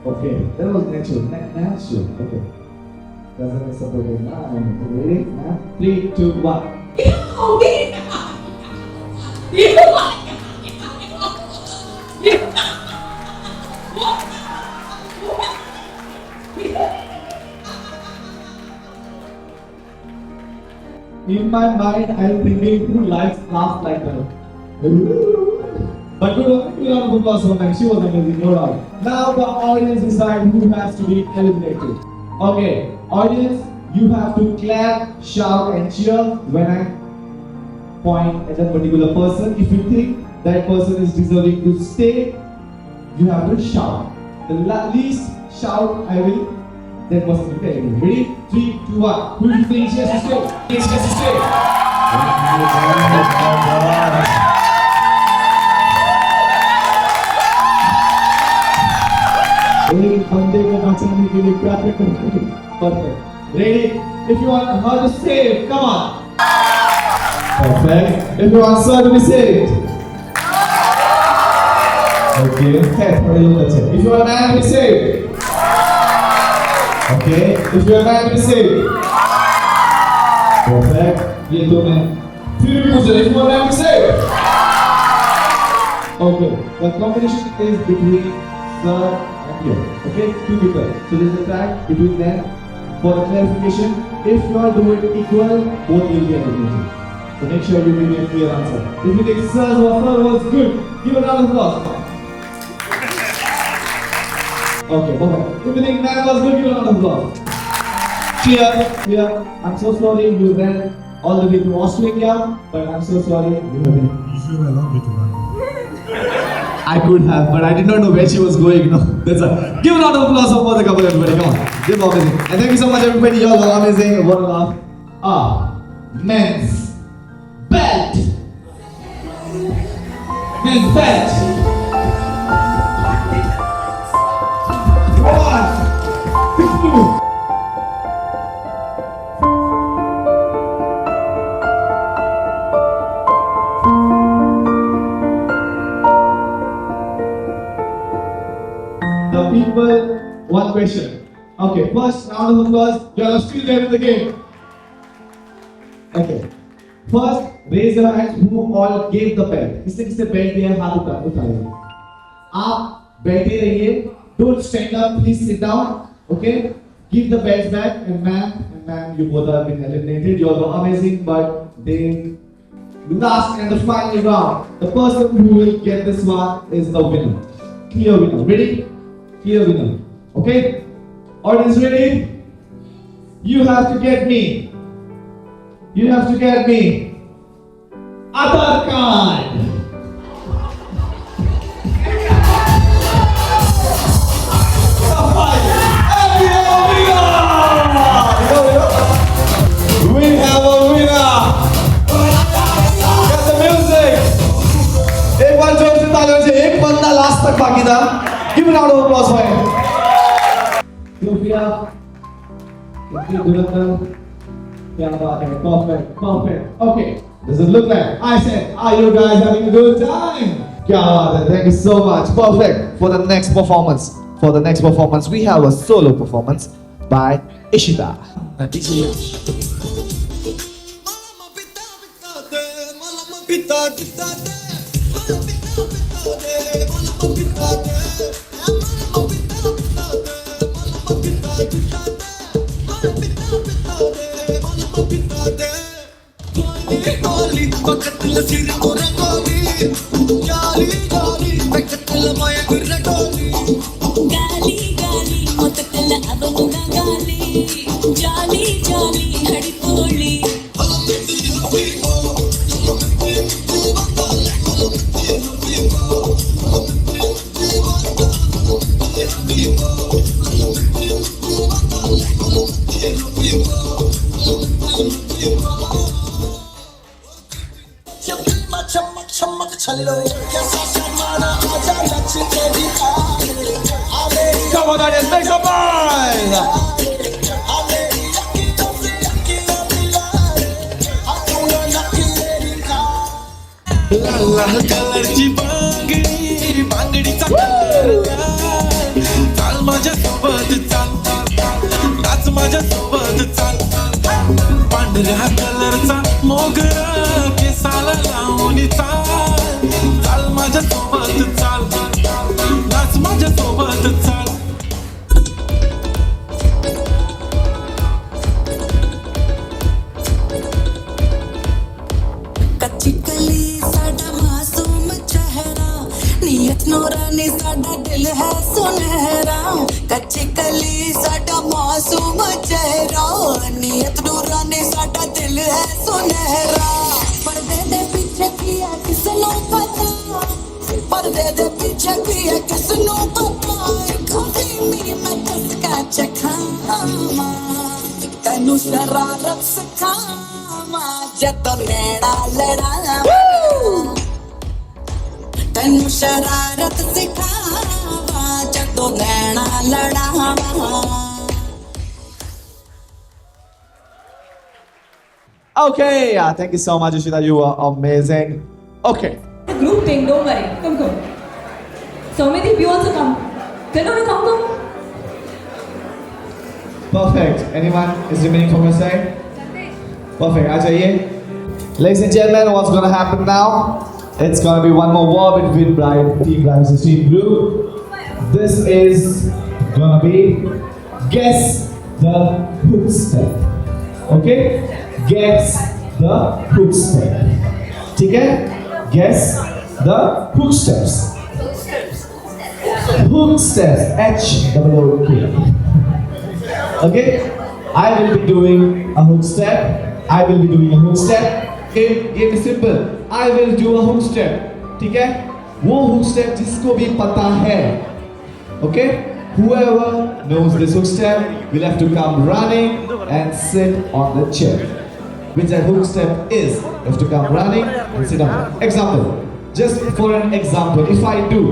Okay, that was natural. Okay. Doesn't support it now. Ready? Ma'am? 3, 2, 1. In my mind, I'm thinking who likes laughs like that. But good round of applause for her. She was amazing, no doubt. Now the audience decide who has to be eliminated. Okay, audience, you have to clap, shout, and cheer when I point at a particular person. If you think that person is deserving to stay, you have to shout. The least shout I will. That person will tell you. Ready? 3, 2, 1. Who do you think she has to stay? She has to stay. एक बंदे को बचाने के लिए क्या करना? Perfect. Ready? If you want her to save, come on. Perfect. If you want sir to be saved. Okay. If you want man to be saved. Okay, if you are man to be saved. Perfect. ये दो में. फिर भी पूछ रहे, if you are man to be saved. Okay, the competition is between sir and you. Okay, 2 people. So there is a tag between them. For clarification, if you are doing equal, both will be eliminated. So make sure you give me a clear answer. If you think sir was good, give a round of applause. Okay, perfect. If you think man was good, give a round of applause. Clear. I'm so sorry you ran all the way to Australia, but I'm so sorry you have been. You should have allowed me to run. I could have, but I did not know where she was going. No, that's all. Give a round of applause for the couple, everybody. Come on. They're amazing. And thank you so much, everybody. Y'all are amazing. What a laugh. Men's belt. Men's belt. 1, 2. The people, one question. Okay, first round of applause. You are still there in the game. Okay. First, raise your hands who all gave the belt. किसने belt दिया हाथ उठाइए. आप बैठे रहिए. Don't stand up. Please sit down. Okay. Give the belts back. And ma'am, you both have been eliminated. You all were amazing, but then last and the final round, the person who will get this one is the winner. Clear winner. Ready? Clear winner. Okay? Audience ready? You have to get me. You have to get me. Aadhaar card. We have a winner. तक बाकी था. Give a round of applause for him. Sophia, क्या बात है, perfect. Okay, does it look like? I said, are you guys having a good time? क्या बात है, thank you so much. Perfect. For the next performance, we have a solo performance by Ishita. गाली गाली मोतकल अबनुगा गाली जाली जाली हड़ी बोली चमक चमक छल्लो कैसा शर्माना आजा नच के दिखा Come on, audience, make some noise! लाल कलरची बांगडी बांगडीचा कलर चाल माझ्या सोबत चाल नाच माझ्या सोबत चाल पांढऱ्या कलरचा मोगरा केसाला लावून चाल चाल माझ्या सोबत चाल नाच माझ्या सोबत चाल कच्ची कली साडा मासूम चेहरा नीयत नूरानी साडा दिल है सुनहरा कच्ची कली साडा मासूम चेहरा नीयत नूरानी साडा दिल है सुनहरा पर्दे दे पीछे किया किसनो पता पर्दे दे पीछे किया किसनो पता कभी मेरी मैं कसका चखामा तैनू शरारत सिखामा जद नैना लड़ावा तैनू शरारत सिखावा जद नैना लड़ावा Okay, yeah, thank you so much, Ishita. You are amazing. Okay. The group thing, don't worry. Come. Soumyadeep, you also come. Come. Perfect. Anyone is remaining from your side? Perfect. Ajaiye. Ladies and gentlemen, what's gonna happen now? It's gonna be one more war between Team Bride's and Team Blue. This is gonna be guess the hook step. Okay? Guess the hook step. ठीक है? Guess the hook steps. Hook steps. H-O-O-K. Okay? I will be doing a hook step. Okay? Game is simple. I will do a hook step. ठीक है? वो hook step जिसको भी पता है. Okay? Whoever knows this hook step will have to come running and sit on the chair. Which that hook step is. You have to come running and sit down. Example. Just for an example, if I do.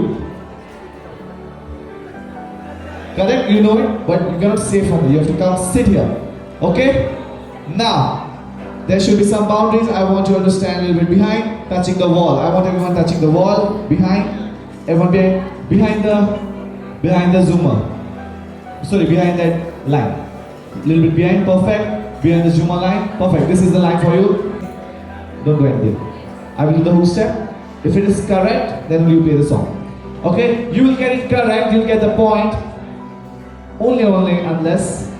Correct? You know it, but you cannot say from it. You have to come sit here. Okay? Now, there should be some boundaries. I want you all to stand a little bit behind, touching the wall. I want everyone touching the wall, behind. Everyone behind the zoomer. Sorry, behind that line. Little bit behind, perfect. Behind the zoomer line, perfect. This is the line for you. Don't go anything. I will do the hook step. If it is correct, then you play the song. Okay? You will get it correct. You'll get the point. Only unless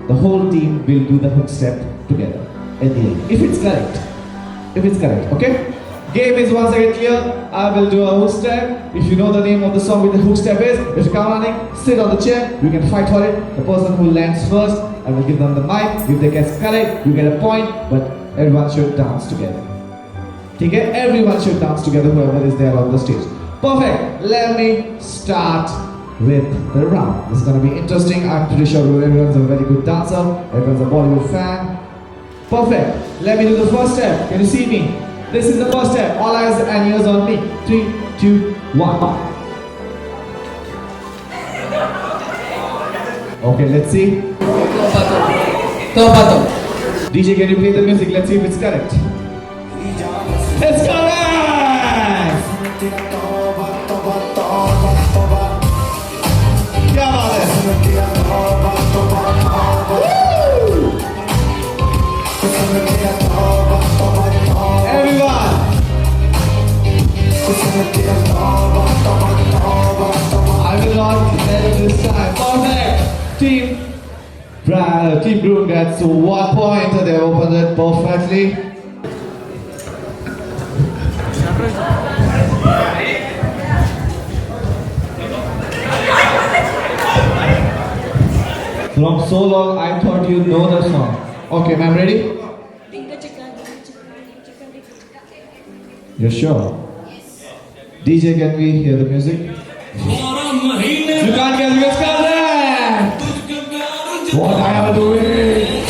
the whole team will do the hook step together at the end. If it's correct. Okay? Game is once again clear. I will do a hook step. If you know the name of the song with the hook step is, if you come running, sit on the chair. You can fight for it. The person who lands first, I will give them the mic. If they guess correct, you get a point. But everyone should dance together. Okay? Everyone should dance together, whoever is there on the stage. Perfect. Let me start with the round. This is going to be interesting. I'm pretty sure everyone's a very good dancer. Everyone's a Bollywood fan. Perfect. Let me do the first step. Can you see me? This is the first step. All eyes and ears on me. 3, 2, 1. Okay, let's see. DJ, can you play the music? Let's see if it's correct. It's correct! क्या बात है? Everyone! I will not tell this time. Perfect! Team Groom gets 1 point. They opened it perfectly. From so long, I thought you know the song. Okay, ma'am, ready? You're sure? DJ, can we hear the music? You can't get this correct! What I am doing?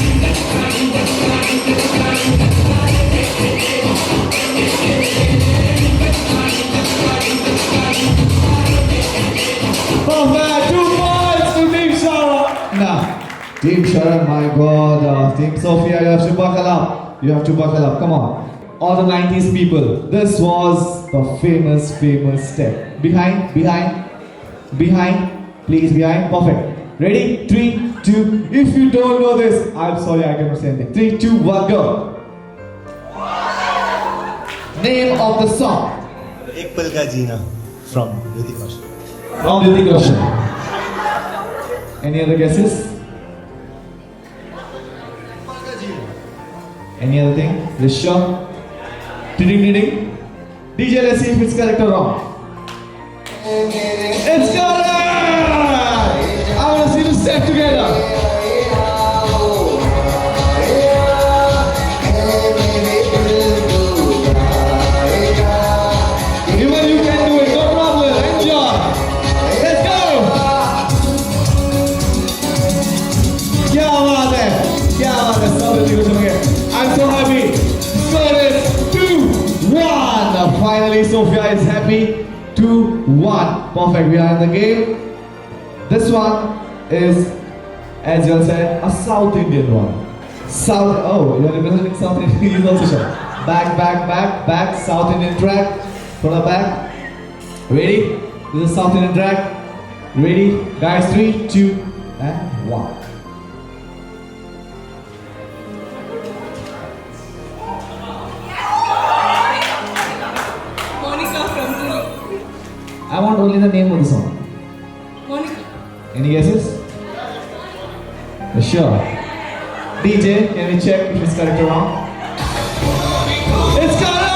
Perfect! 2 points to Team Sharon! Nah, Team Sharon, my god. Team Sophia, you have to buckle up. You have to buckle up. Come on. All the 90s people. This was the famous step. Behind. Please, behind. Perfect. Ready? 3, 2. If you don't know this, I'm sorry, I cannot say anything. 3, 2, 1, go. Name of the song. एक पल का जीना from Hrithik Roshan. From Hrithik Roshan. Any other guesses? Any other thing? Yes, sure. Ding. DJ, let's see if it's correct or wrong. It's correct! I want to see you step together. Even you can do it, no problem. Enjoy. Let's go! क्या बात है? सब लोग I'm so happy. Score is 2-1. Finally, Sophia is happy. 2-1. Perfect. We are in the game. This one is, as you all said, a South Indian one. Oh, you're representing South Indian. He's also sure. Back. South Indian track. From the back. Ready? This is South Indian track. Ready? Guys, 3, 2, and 1. I want only the name of the song. Monica. Any guesses? Sure. DJ, can we check if it's correct or wrong? It's correct!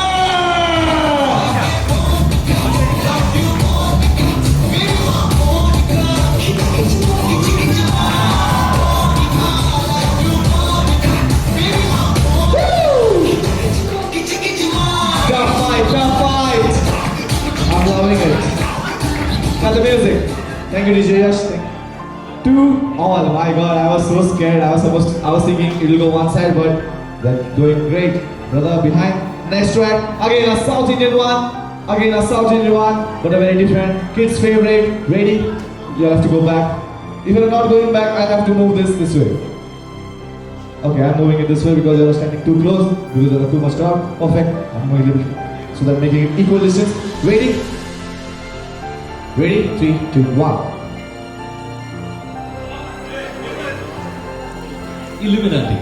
Tough fight! I'm loving it. Cut the music. Thank you, DJ Yash. 2-all. My God, I was so scared. I was thinking it will go one side, but that's going great. Brother, behind. Next track. Again a South Indian one, but a very different. Kids' favorite. Ready? You have to go back. If you're not going back, I'll have to move this way. Okay, I'm moving it this way because you're standing too close. Because there are too much crowd. Perfect. I'm moving a little bit so that making it equal distance. Ready? 3, 2, 1. Illuminati.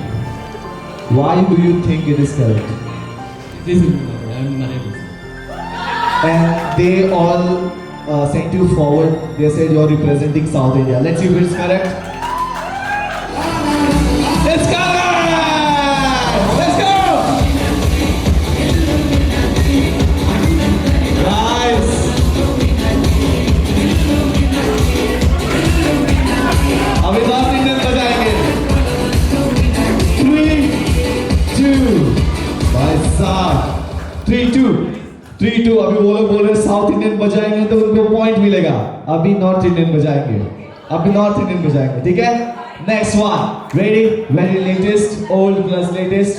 Why do you think it is correct? This is Illuminati. I'm Malayali. And they all sent you forward. They said you're representing South India. Let's see if it's correct. It's correct! Let's go! Nice! अभी North Indian बजाएंगे. 3, 2. भाई साहब. 3-2. अभी वो लोग बोल रहे south Indian बजाएंगे तो उनको पॉइंट मिलेगा. अभी नॉर्थ इंडियन बजाएंगे. ठीक है? Next one. Ready? Very latest, old plus latest.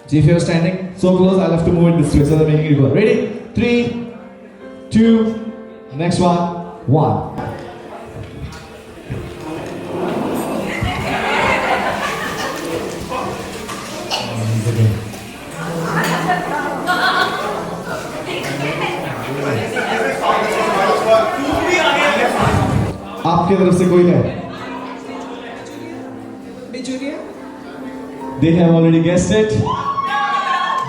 See if you're standing so close, I'll have to move it this way so that making it work. Ready? 3, 2. Next one. 1. आपकी तरफ से कोई है? They have already guessed it,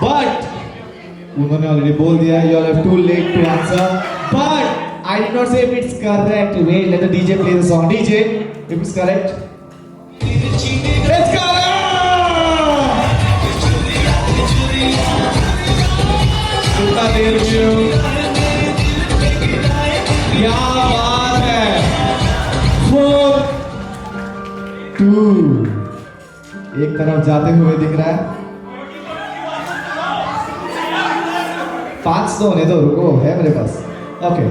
but उन्होंने already बोल दिया. You all have too late to answer. But I did not say if it's correct. Wait, let the DJ play the song. DJ, if it's correct. It's correct. कितना देर क्यों? क्या बात है? 4, 2. एक तरफ जाते हुए दिख रहा है. 5 तो होने दो, रुको, है मेरे पास. ओके,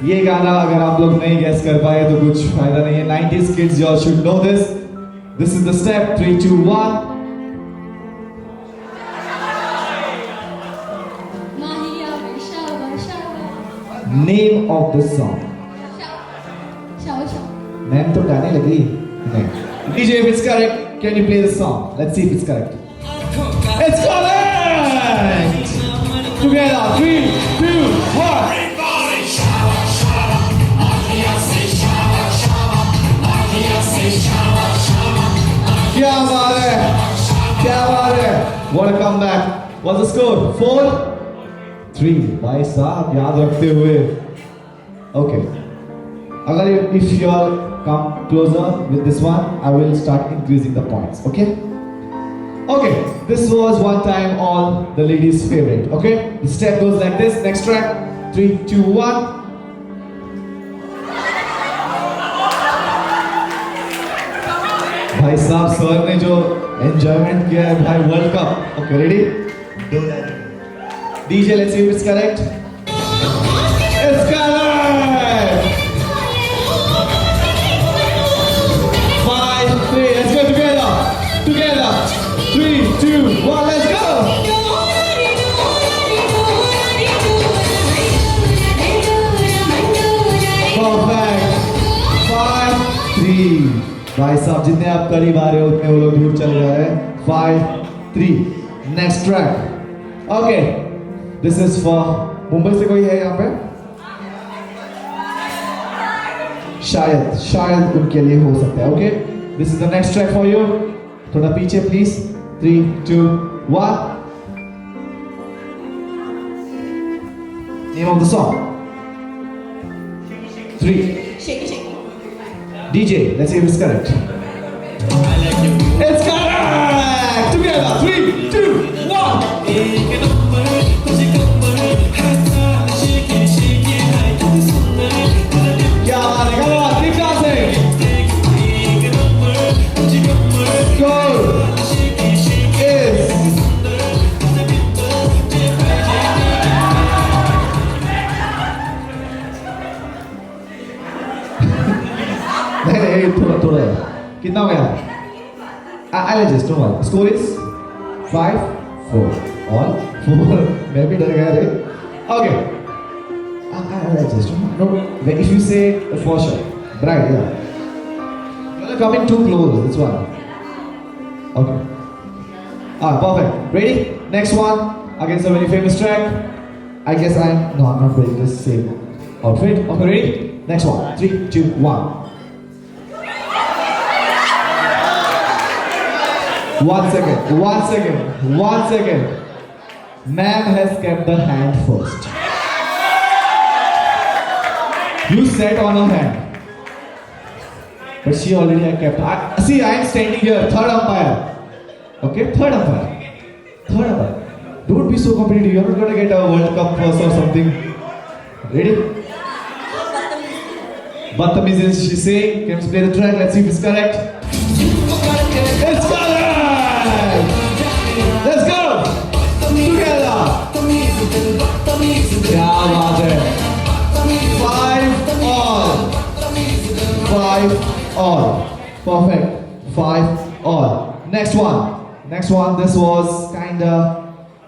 ये गाना अगर आप लोग नहीं गैस कर पाए तो कुछ फायदा नहीं है. 90s kids, you all should know this. This is the step. 3, 2, 1. Name of the song. Ma'am तो गाने लगी. नहीं. DJ, if it's correct, can you play the song? Let's see if it's correct. It's correct! Together, 3, 2, 1. क्या बात है? क्या बात है? What a comeback! What's the score? 4, 3. भाई साहब याद रखते हुए. Okay. अगर if you all come closer with this one, I will start increasing the points. Okay? Okay. This was one time all the ladies' favorite. Okay? The step goes like this. Next track. 3, 2, 1. भाई साहब sir ने जो enjoyment किया है भाई world cup. Okay ready? DJ, let's see if it's correct. It's correct. 5, 3. Let's go together. Together. 3, 2, 1. Let's go. Perfect. 5, 3. भाई साहब जितने आप करीब आ रहे हो उतने वो लोग दूर चले जा रहे हैं. 5, 3. Next track. Okay, this is for Mumbai से कोई है यहाँ पे? शायद उनके लिए हो सकता है. Okay, this is the next track for you. थोड़ा पीछे please. 3, 2, 1. Name of the song. 3. DJ, let's see if it's correct. It's correct! Together, 3, 2, 1. क्या बात है? Come on, keep dancing. Go. Is. नहीं थोड़ा कितना हो गया? I'll adjust, don't worry. Score is 5, 4. All 4. मैं भी डर गया रे. Okay. I'll adjust. No, if you say for sure, right? Yeah. You're coming too close. This one. Okay. Perfect. Ready? Next one. Against a very famous track. I guess I'm not wearing the same outfit. Okay, ready? Next one. 3, 2, 1. 1 second. Man has kept the hand first. You sat on her hand, but she already had kept. See, I am standing here, third umpire. Okay, third umpire. Don't be so competitive. You're not gonna get a World Cup first or something. Ready? Badtamiz is she saying? Can you play the track? Let's see if it's correct. It's correct. Let's go! Together! क्या बात है? 5 all. Perfect. 5 all. Next one. This was kinda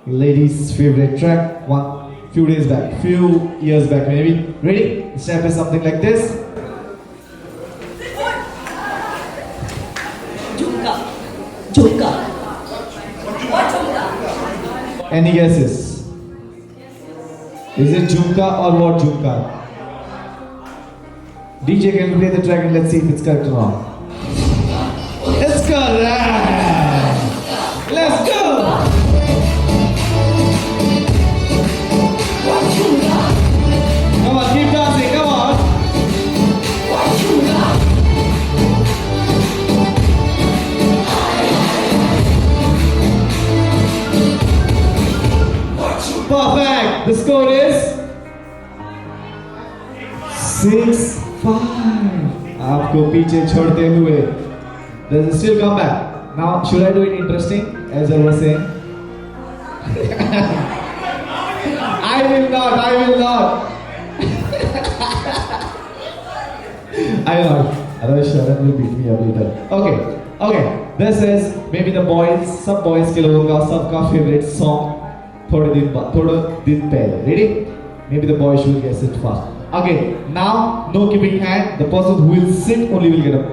ladies' favorite track. Few years back maybe. Ready? The step is something like this. Jhumka. Any guesses? Is it Jhumka or what Jhumka? DJ, can you play the track and let's see if it's correct or not? It's correct! Let's go! Come on, keep dancing, come on! Perfect! The score is 6-5. आपको पीछे छोड़ते हुए. There's still comeback. Now, should I do it interesting? As I was saying. I will not. I will not. Otherwise Sharan will beat me up later. Okay. This is maybe the boys, some boys के लोगों का सबका favorite song. थोड़े दिन पहले. Ready? Maybe the boys will guess it fast. Okay. Now, no keeping hand. The person who will sit only will get a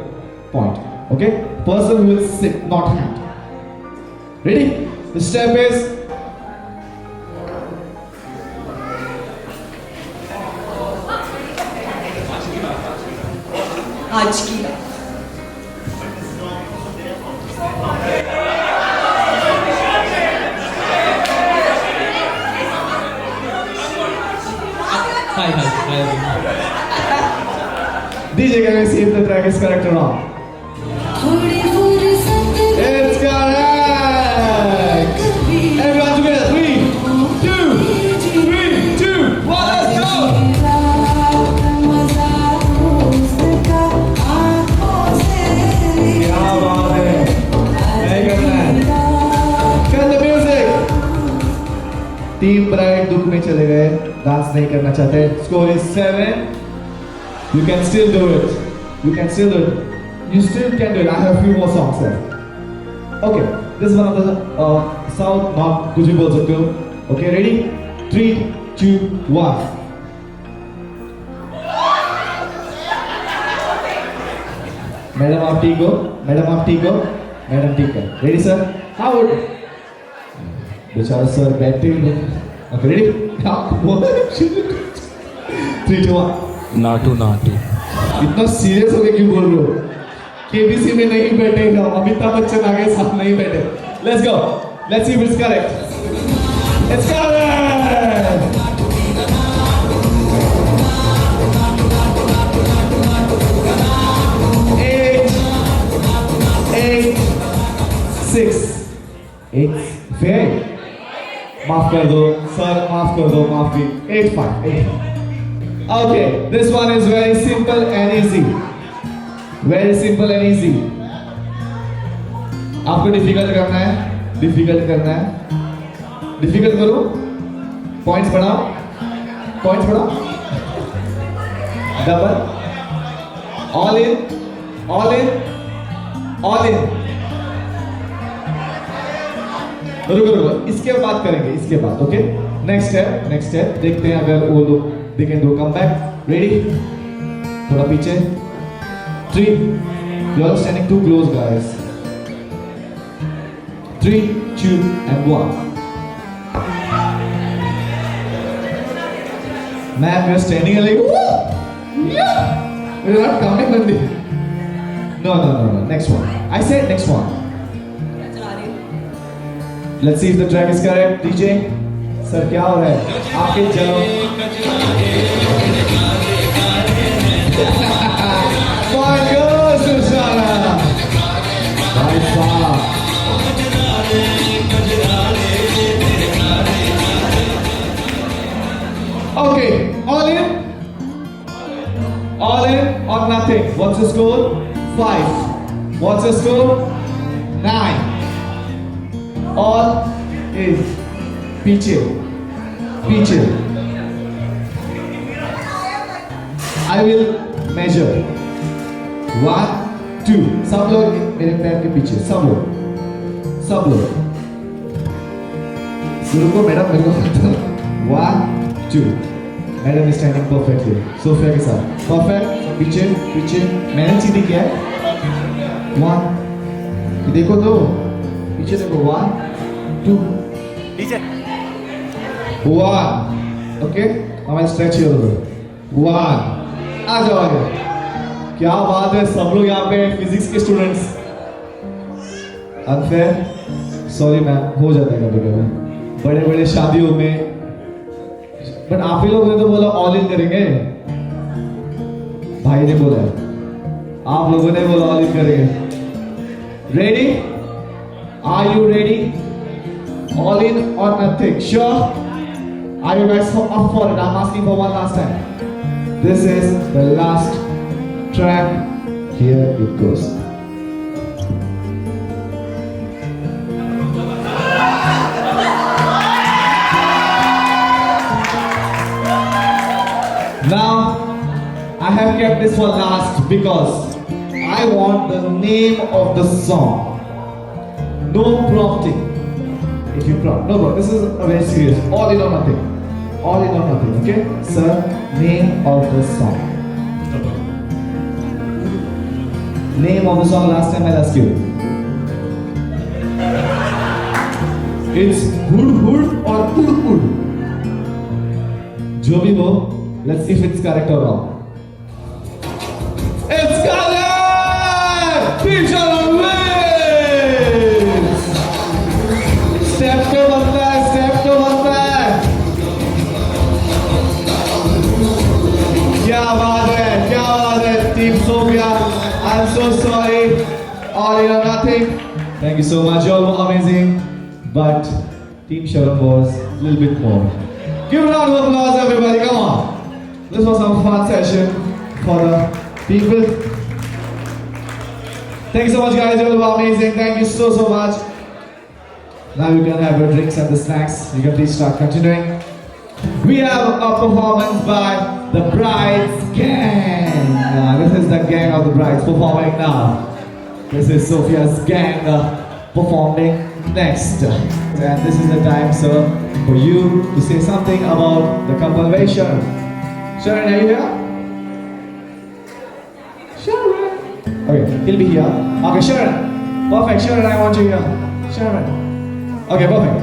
point. Okay? Person who will sit, not hand. Ready? The step is आज की रात Hi, everyone. DJ, can I see if the track is correct or not? It's correct! Everyone together, 3, 2, 1, let's go! क्या बात है? नहीं करना है. Cut the music! Team bright दुख में चले गए, डांस नहीं करना चाहते. Score is 7. You can still do it. You still can do it. I have a few more songs there. Okay, this is one of the South, North, कुछ भी बोल सकते हो. Okay, ready? 3, 2, 1. मैडम आप ठीक हो? मैडम ठीक है. Ready sir? How would? बेचारा सर बैठे ही नहीं. Okay, ready? 3, 2, 1. Natu. इतना सीरियस होके क्यों बोल रहे हो? केबीसी में नहीं बैठे हम, अमिताभ बच्चन आगे साथ नहीं बैठे. Let's go. Let's see if it's correct. It's correct. 8, 6, 8. Fair. माफ कर दो सर, माफ कर दो, माफी. 8-5. Okay, this one is very simple and easy. Very simple and easy. आपको डिफिकल्ट करना है. डिफिकल्ट करो. पॉइंट्स बढ़ाओ. डबल. All in. रुको. इसके बाद करेंगे. ओके. Next step. देखते हैं अगर वो लोग they can do comeback. Ready? थोड़ा पीछे. 3. You are standing too close, guys. 3, 2, and 1. Man, we are standing like, woo! Yeah! We are not counting on the. No. Next one. I said next one. Let's see if the track is correct. DJ, sir, क्या हो रहा है? आपके जाओ. Point goes to Shara. By far. Okay, all in or nothing. What's the score? 5. What's the score? 9. All is पीछे. I will measure. 1, 2. सब लोग मेरे पैर के पीछे. सब लोग. शुरू को मैडम मेरे को 1, 2. Madam standing perfectly. सोफिया के साथ. परफेक्ट. पीछे. मैंने सीधी किया है. 1. देखो तो. पीछे देखो. 1, 2. नीचे. 1. Okay. Now I stretch your 1. आ जाओ आगे. क्या बात है, सब लोग यहाँ पे फिजिक्स के स्टूडेंट्स। अनफेयर, सॉरी मैम, हो जाता है कभी कभी बड़े बड़े शादियों में। बट आप ही लोगों ने तो बोला ऑल इन करेंगे, भाई ने बोला, आप लोगों ने बोला ऑल इन करेंगे। Ready? Are you ready? All in और nothing? Sure? Are you guys up for it? I'm asking for one last time. This is the last track. Here it goes. Now, I have kept this for last because I want the name of the song. No prompting. If you prompt, no bro, this is a very serious. All in or nothing. All in or nothing. Okay, sir. Name of the song. Name of the song. Last time I asked you. It's Hud Hud or Ud Ud. जो भी हो, let's see if it's correct or wrong. It's correct. Teacher wins. Step to बनता है, step to बनता है। क्या बात है, क्या बात है, team Sophia. I'm so sorry. All in or nothing. Thank you so much. You all were amazing, but Team Sharon was a little bit more. Give a round of applause, everybody. Come on. This was some fun session for the people. Thank you so much, guys. You all were amazing. Thank you so much. Now you can have your drinks and the snacks. You can please start continuing. We have a performance by the Brides Gang. This is the gang of the brides performing now. This is Sophia's gang performing next. And this is the time, sir, for you to say something about the compilation. Sharon, are you here? Sharon. Okay, he'll be here. Okay, Sharon. Perfect, Sharon, I want you here. Sharon. Okay, perfect.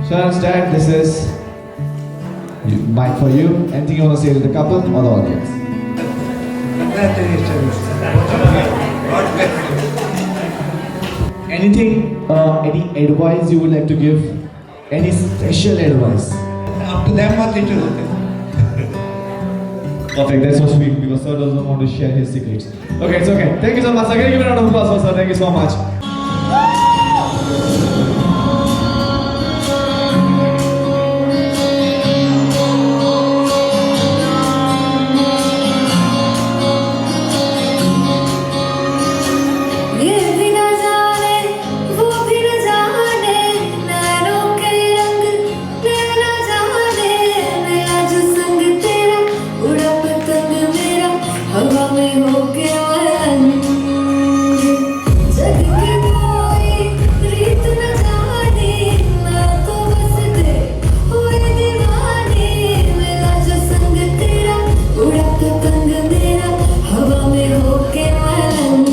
Sharon's dad, this is mic for you. Anything you want to say to the couple or the audience? Anything, any advice you would like to give? Any special advice? Up to them what it is. Perfect, that's so sweet because sir doesn't want to share his secrets. Okay, it's okay. Thank you so much. Again, give a round of applause for sir. Thank you so much. ये भी न जाने वो भी न जाने नैनों के रंग नैना जाने मेरा जो संग तेरा उड़ा पतंग मेरा हवा में होके मलंग जग की कोई रीत न जाने मैं तो बस दे हुए दीवाने मेरा जो संग तेरा उड़ा पतंग मेरा हवा में होके मलंग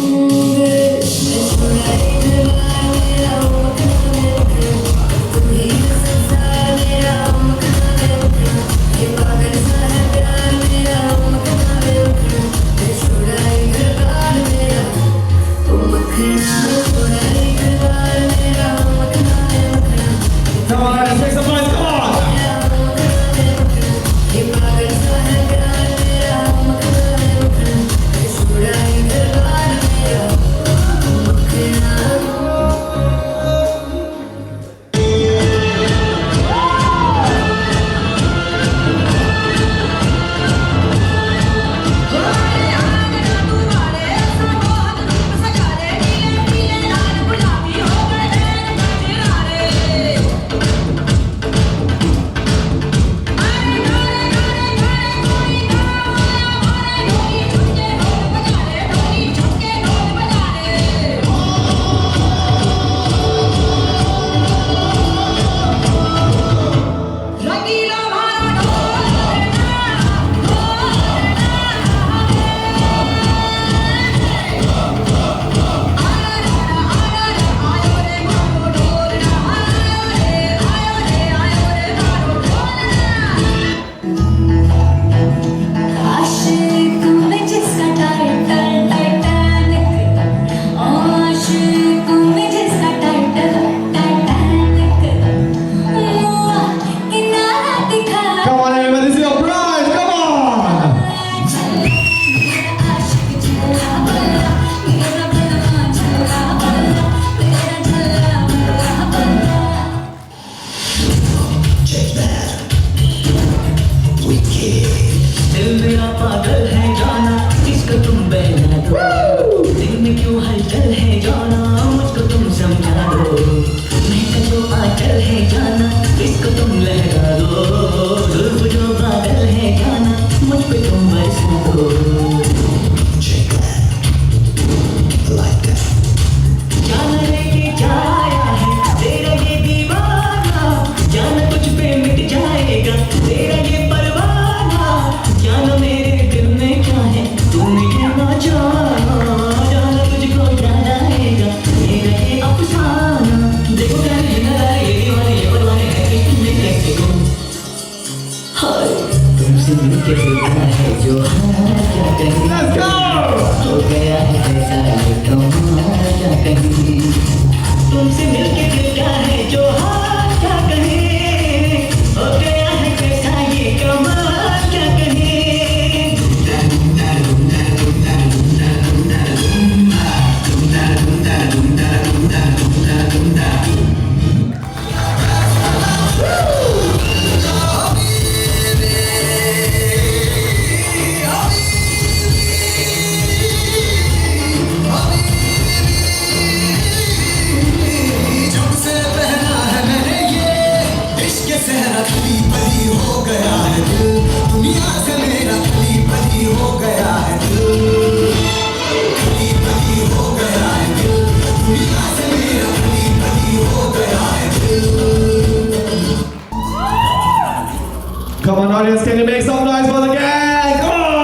Come on, let's make some noise. Come on. पागल है जाना, इसको तुम बहला दो। दिल में क्यों हलचल है जाना, मुझको तुम समझा दो। महका जो आंचल है जाना, इसको तुम लहरा दो। जुल्फ जो बादल है जाना, मुझ पे तुम बरसा दो। जाना लेके जाया है तेरा ये दीवाना, जाना कुछ पे मिट जाएगा तेरा ये परवाना। जाना मेरे दिल में क्या है तूने ये ना जाना, जाना तुझको याद आएगा मेरा ये अफसाना। देखो क्या ये दीवाने ये परवाने हैं कि तुमने कैसे को हाय तुमसे मिलके देखा है जो हार क्या कहीं हो गया है ऐसा ये कमाल क्या कहीं। तुमसे मिलके देखा है जो हार क्या कहीं, हो गया है कैसा ये कमाल क्या कहीं। जब से पहना है मैंने ये इश्क सहरा, खली बली हो गया है दिल। दुनिया से मेरा खली बली हो गया है दिल, खली बली हो गया है दिल। दुनिया से मेरा खली बली हो गया है दिल। Come on, audience, can you make some noise for the gang? Come on!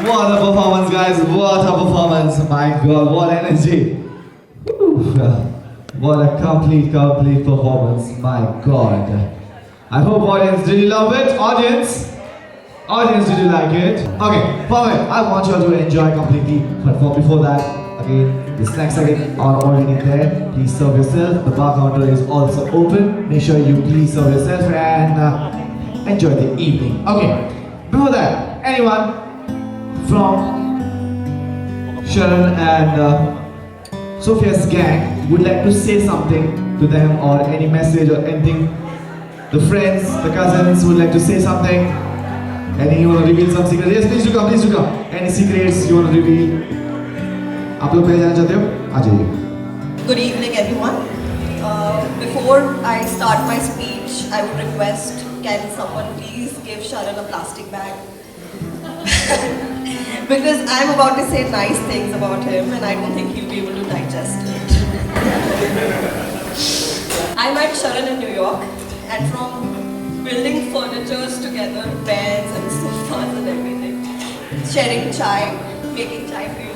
What a performance, guys. What a performance. My God, what energy. What a complete performance. My God. I hope audience, did you love it? Audience, did you like it? Okay, perfect. I want you all to enjoy completely. But before that, again, the snacks again are already there. Please serve yourself. The bar counter is also open. Make sure you please serve yourself and enjoy the evening. Okay, before that, anyone from Sharon and Sophia's gang would like to say something to them, or any message or anything? The friends, the cousins would like to say something? Any you want to reveal some secrets? Yes, please do come, please do come. Any secrets you want to reveal? आप लोग पहले जाना चाहते हो? आ जाइए. Good evening, everyone. Before I start my speech, I would request, can someone please give Sharan a plastic bag? Because I'm about to say nice things about him and I don't think he'll be able to digest it. I met Sharan in New York, and from building furnitures together, beds and sofas and everything, sharing chai, making chai for you,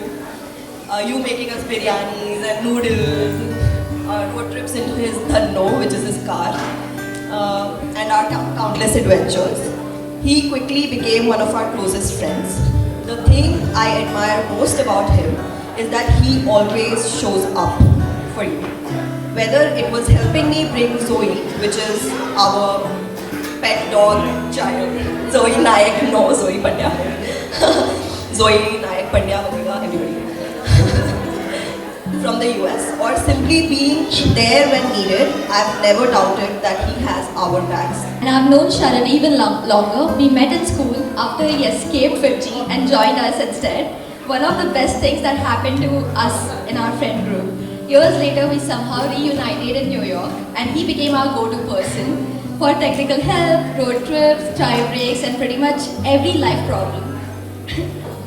you making us biryanis and noodles, road trips into his Dhanno, which is his car, and our countless adventures. He quickly became one of our closest friends. The thing I admire most about him is that he always shows up for you. Whether it was helping me bring Zoe, which is our pet dog child, Zoe Nayak, no Zoe Pandya, Zoe Nayak Pandya, everybody, from the US, or simply being there when needed, I've never doubted that he has our backs. And I've known Sharan even longer. We met in school after he escaped 50 and joined us instead. One of the best things that happened to us in our friend group. Years later, we somehow reunited in New York, and he became our go-to person for technical help, road trips, chai breaks, and pretty much every life problem.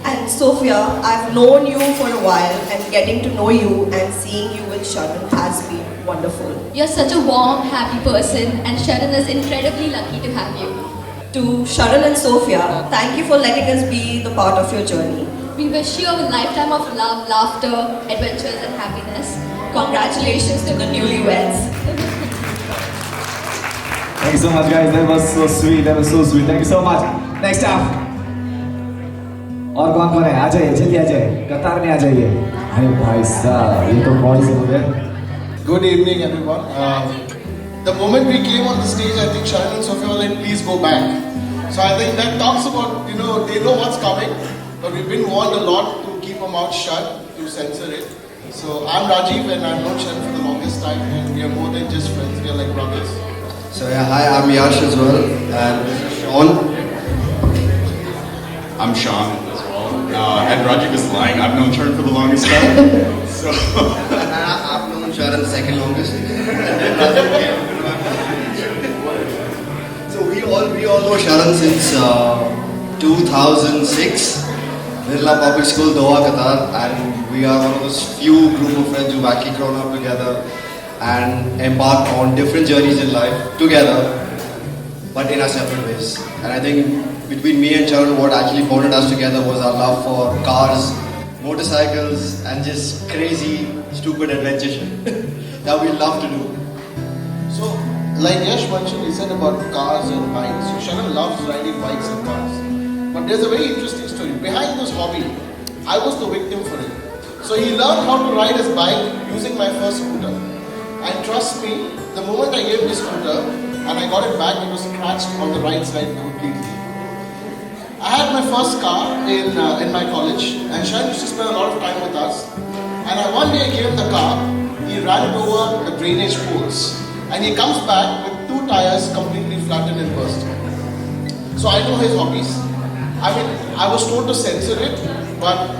And Sophia, I've known you for a while, and getting to know you and seeing you with Sharan has been wonderful. You're such a warm, happy person, and Sharan is incredibly lucky to have you. To Sharan and Sophia, thank you for letting us be the part of your journey. We wish you a lifetime of love, laughter, adventures, and happiness. Congratulations to the newlyweds. Thank you so much, guys. That was so sweet. That was so sweet. Thank you so much. Next up. और कौन है? आ जाइए, जल्दी आ जाइए. कतार में आ जाइए. अरे भाई साहब, ये तो बॉयज हो गए. Good evening, everyone. The moment we came on the stage, I think Sharan and Sophia were like, please go back. So I think that talks about, they know what's coming, but we've been warned a lot to keep our mouth shut, to censor it. So I'm Rajiv, and I've known Sharan for the longest time, and we are more than just friends, we are like brothers. So yeah, hi, I'm Yash as well, and this is Sean. I'm Sean as well, and Rajiv is lying. I've known Sharan for the longest time, so I've known Sharan the second longest. So we all know Sharan since 2006, Birla Public School, Doha, Qatar, and we are one of those few group of friends who've actually grown up together and embarked on different journeys in life together, but in our separate ways. And I think between me and Sharan, what actually bonded us together was our love for cars, motorcycles, and just crazy, stupid adventure shit that we love to do. So, like Yash mentioned, he said about cars and bikes. So Sharan loves riding bikes and cars. But there's a very interesting story. Behind this hobby, I was the victim for it. So he learned how to ride his bike using my first scooter. And trust me, the moment I gave this scooter and I got it back, it was scratched on the right side completely. I had my first car in my college, and Sharan used to spend a lot of time with us. And one day I gave him the car, he ran it over the drainage poles, and he comes back with 2 tires completely flattened and burst. So I know his hobbies. I mean, I was told to censor it, but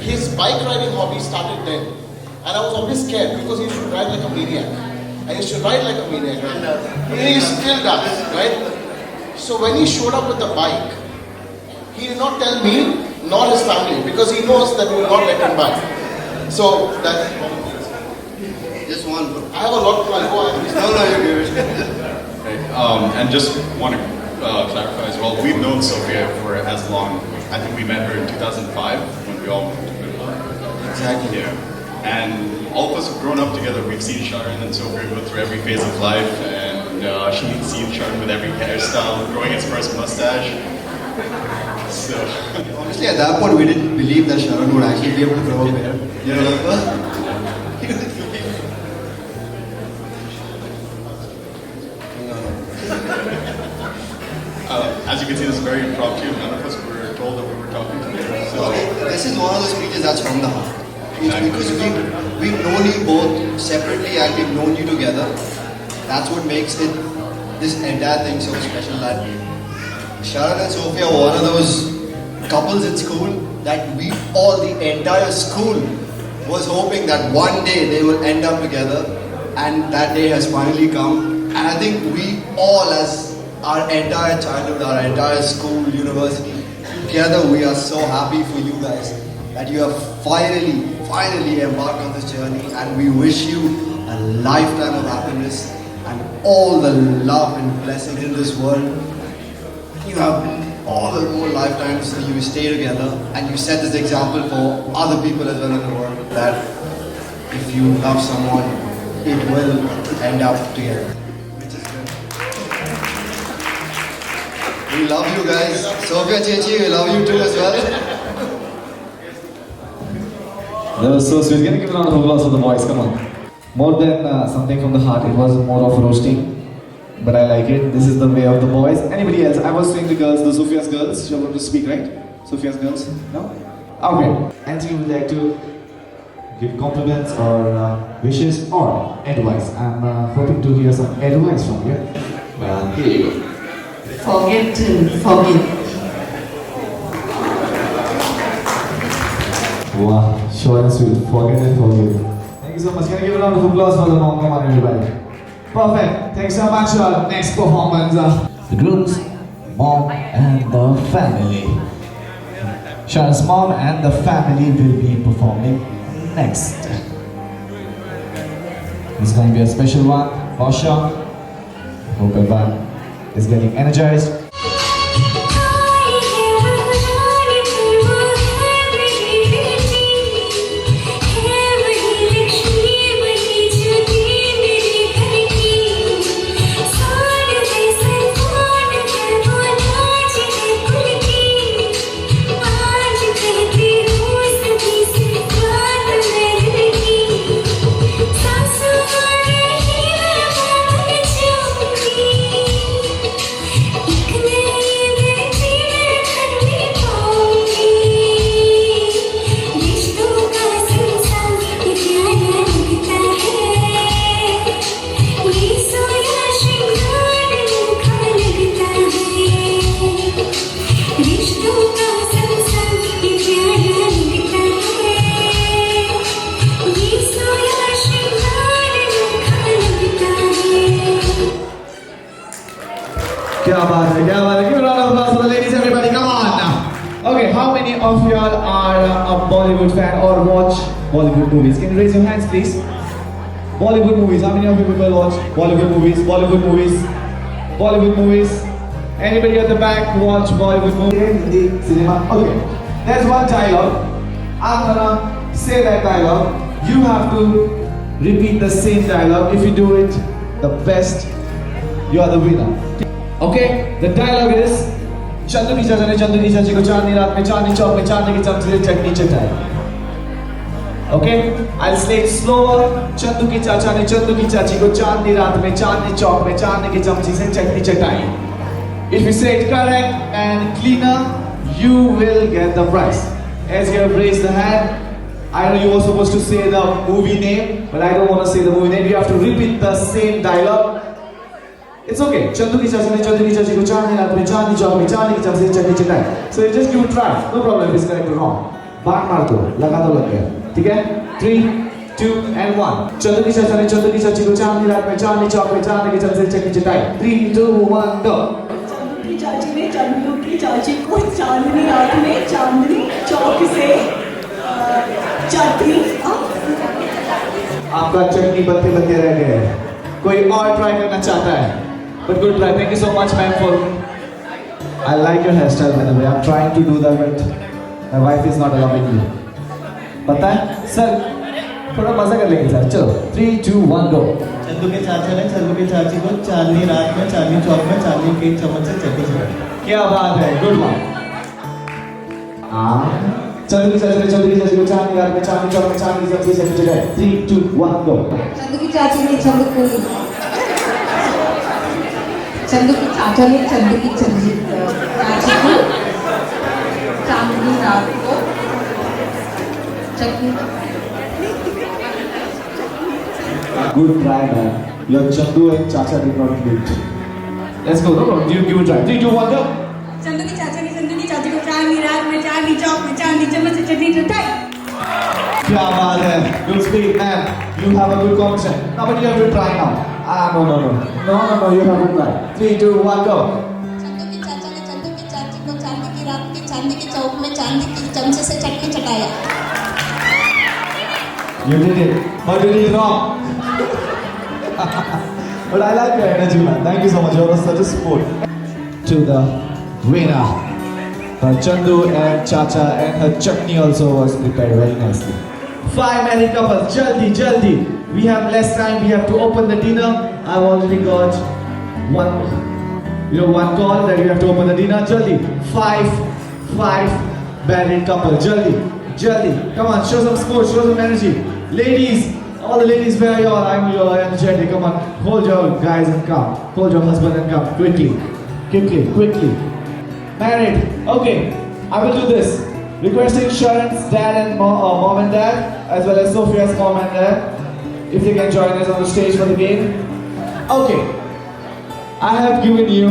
his bike riding hobby started then. And I was always scared because he used to drive like a maniac. I used to ride like a maniac. And he still does, right? So when he showed up with the bike, he did not tell me nor his family because he knows that we will not let him back. So that Just one, bro. I have a lot to go on. No, you're good. Right. And just want to clarify as well, we've known Sophia for as long. I think we met her in 2005 when we all moved to Manila. Exactly. Yeah. And all of us have grown up together. We've seen Sharan and Sophia go through every phase of life, and she's seen Sharan with every hairstyle, growing his first mustache. So Honestly, at that point, we didn't believe that Sharan would actually be able to grow up hair. You know, as you can see, this is very impromptu. None of us were told that we were talking today. So this is one of the speeches that's from the heart. It's Exactly. because we've known you both separately and we've known you together. That's what makes this entire thing so special. That Sharan and Sophia were one of those couples in school that the entire school was hoping that one day they will end up together, and that day has finally come. And I think we all, as our entire childhood, our entire school, university, together we are so happy for you guys that you have finally finally embarked on this journey, and we wish you a lifetime of happiness and all the love and blessings in this world. You have all the more lifetimes that you stay together, and you set this example for other people as well in the world that if you love someone, it will end up together. Which is good. We love you guys. Sophia Chechi, we love you too as well. That was so sweet. Can you give a round of applause for the boys? Come on. More than something from the heart, it was more of roasting. But I like it. This is the way of the boys. Anybody else? I was saying the girls, the Sophia's girls. You're going to speak, right? Sophia's girls? No? Okay. Anything you would like to give compliments or wishes or advice? I'm hoping to hear some advice from you. Well, here you go. Forget to forgive. Wow, short and sweet. Forget and forgive. Thank you so much. Can I give a round of applause for the mom? Come on, everybody. Perfect. Thanks so much. Next performance. The groom's mom and the family. Sharon's mom and the family will be performing next. It's going to be a special one for sure. Hope everyone is getting energized. Give a round of applause for the ladies, everybody, come on now. Okay, how many of y'all are a Bollywood fan or watch Bollywood movies? Can you raise your hands, please? Bollywood movies, how many of you people watch Bollywood movies? Bollywood movies? Bollywood movies? Anybody at the back watch Bollywood movies? Hindi cinema? Okay, there's one dialogue. I'm gonna say that dialogue. You have to repeat the same dialogue. If you do it the best, you are the winner. Okay, the dialogue is Chandu की चाचा ने चंदू की चाची को चांदनी रात में चांदनी चौक में चांदनी की चमचे से चटनी चटाई. Okay, I'll say it slower. Chandu की चाचा ने चंदू की चाची को चांदनी रात में चांदनी चौक में चांदनी की चमची से चटनी चटाई. If you say it correct and cleaner, you will get the prize. As you have raised the hand, I know you were supposed to say the movie name, but I don't want to say the movie name. You have to repeat the same dialogue. It's okay. Chandu की चाचा ने चंदू की चाची को चांदनी रात में चांदनी चौक में चांदनी की चमची से चटनी चटाई. So you just give it a try. No problem if it's correct or wrong. बात मार दो, लगा दो लग गया. ठीक है? 3, 2 and 1. चंदू की चाचा ने चंदू की चाची को चांदनी रात में चांदनी चौक में चांदनी की चमची से चटनी चटाई. 3, 2, 1, go. चंदू की चाची ने चंदू की चाची को चांदनी रात में चांदनी चौक से चटनी. आपका चटनी बनते बनते रह गए. कोई और ट्राई करना चाहता है? But good try. Thank you so much, ma'am, for. I like your hairstyle, by the way. I'm trying to do that, but my wife is not allowing me. पता है? Sir, थोड़ा मजा कर लेंगे सर. चलो, 3, 2, 1, go. चंदू के चाचा ने चंदू की चाची को चांदनी रात में चांदनी चौक में चांदनी के चम्मच से चटनी चटाई. क्या बात है? Good one. चंदू की चाची ने चंदू की चाची को चांदनी रात में चांदनी चौक में चांदनी की चमची से चटनी चटाई. 3, 2, 1, go. चंदू की चाची ने चंदू की चाचा ने चंदू की चाची को चांदनी रात को चटनी. Good try, man. Your Chandu and Chacha did not meet. Let's go. No, give it a try. 3, 2, 1, go. Chandu की चाचा ने चंदू की चाची को चांदनी रात में चांदनी चौक में चांदनी चम्मच से चटनी चटाई. क्या बात है? Good speed, man. You have a good competition. Now, but you have to try now. No. You have to try. 3, 2, 1, go. Chandu की चाचा ने चंदू की चाची को चांदी की रात के चांदी के चौक में चांदी की चमचे से चटनी चटाया. You did it, but you did it wrong. But I like your energy, man. Thank you so much. You were such a sport. To the winner, her Chandu and Chacha, and her chutney also was prepared very nicely. 5 married couples, jaldi, jaldi. We have less time. We have to open the dinner. I've already got one call that you have to open the dinner. Jaldi, 5 married couples, jaldi, jaldi. Come on, show some sport, show some energy. Ladies, all the ladies, where you are? I'm your energetic. Come on, hold your guys and come. Hold your husband and come quickly, quickly. Married. Okay, I will do this. Requesting Sharon's dad and mom and dad, as well as Sophia's mom and dad, if they can join us on the stage for the game. Okay, I have given you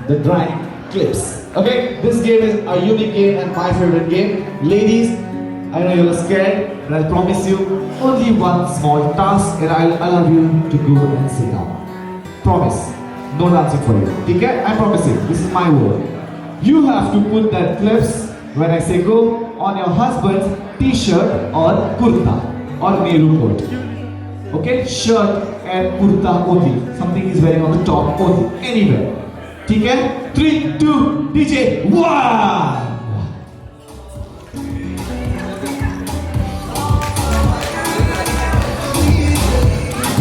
the drawing clips. Okay, this game is a unique game and my favorite game. Ladies, I know you're scared, but I promise you only one small task, and I'll allow you to go and sit down. Promise, no dancing for you. Okay, I'm promising. This is my word. You have to put that clips when I say go on your husband's t-shirt or kurta or nehru coat. Okay, shirt and kurta only. Something is wearing on the top only. Anywhere. Okay? 3, 2, DJ, 1.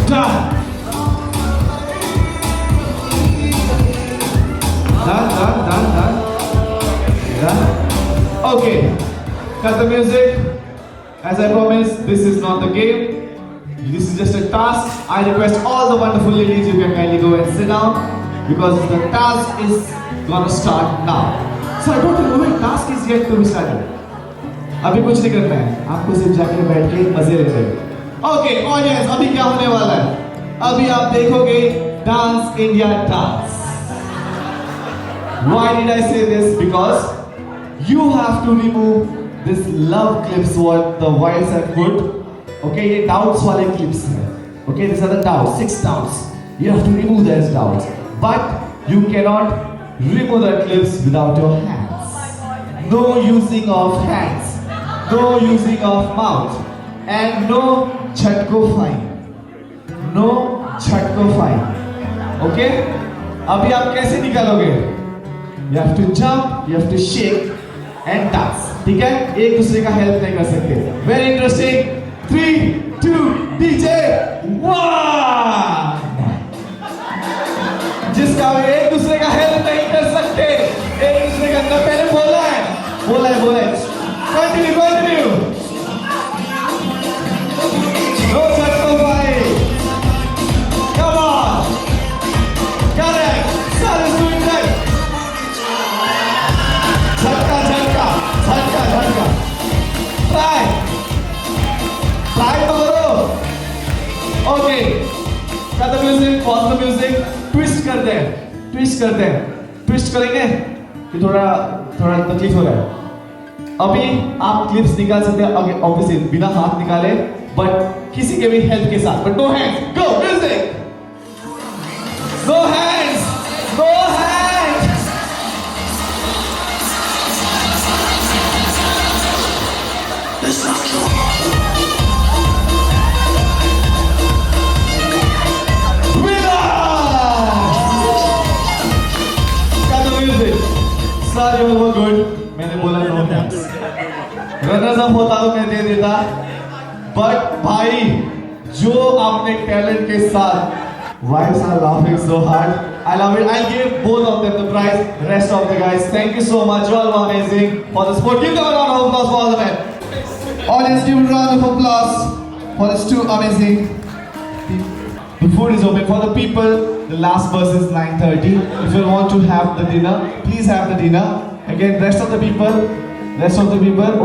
Done. Okay, cut the music. As I promised, this is not the game. This is just a task. I request all the wonderful ladies, you can kindly go and sit down because the task is gonna start now. So I don't know when task is yet to be started. अभी कुछ नहीं करना है, आपको सिर्फ जाके बैठ के मजे लेने हैं. Okay, audience, अभी क्या होने वाला है? अभी आप देखोगे Dance India Dance. Why did I say this? Because you have to remove this love clips what the wives have put. Okay, ये doubts वाले clips हैं. Okay, these are the doubts, 6 doubts. You have to remove those doubts. But you cannot remove the clips without your hands. No using of hands. No using of mouth. And no chatko fine. No chatko fine. Okay? अभी आप कैसे निकालोगे? You have to jump, you have to shake and dance. ठीक है? एक दूसरे का help नहीं कर सकते. Very interesting. 3, 2, DJ, 1. जिसका भी एक दूसरे का हेल्प नहीं कर सकते, एक दूसरे का अंदर पहले बोला है. Continue. No chatko fine. Come on. Correct. Sir is doing right. झटका. Try तो करो. Okay. Cut the music, pause the music. Twist करते हैं. Twist करेंगे कि थोड़ा तकलीफ हो रहा है. अभी आप क्लिप्स निकाल सकते हैं. Okay, obviously बिना हाथ निकाले, but किसी के भी हेल्प के साथ. But no hands. Go music. No hands. Sir, you were good. मैंने बोला no thanks. Runners up होता तो मैं दे देता. But भाई, जो आपने टैलेंट के साथ, wives are laughing so hard. I love it. I'll give both of them the prize. Rest of the guys, thank you so much. You all were amazing for the sport. Give them a round of applause for all the men. Audience, give a round of applause for these two amazing. The food is open for the people. The last bus is 9:30. If you want to have the dinner, please have the dinner. Again, rest of the people,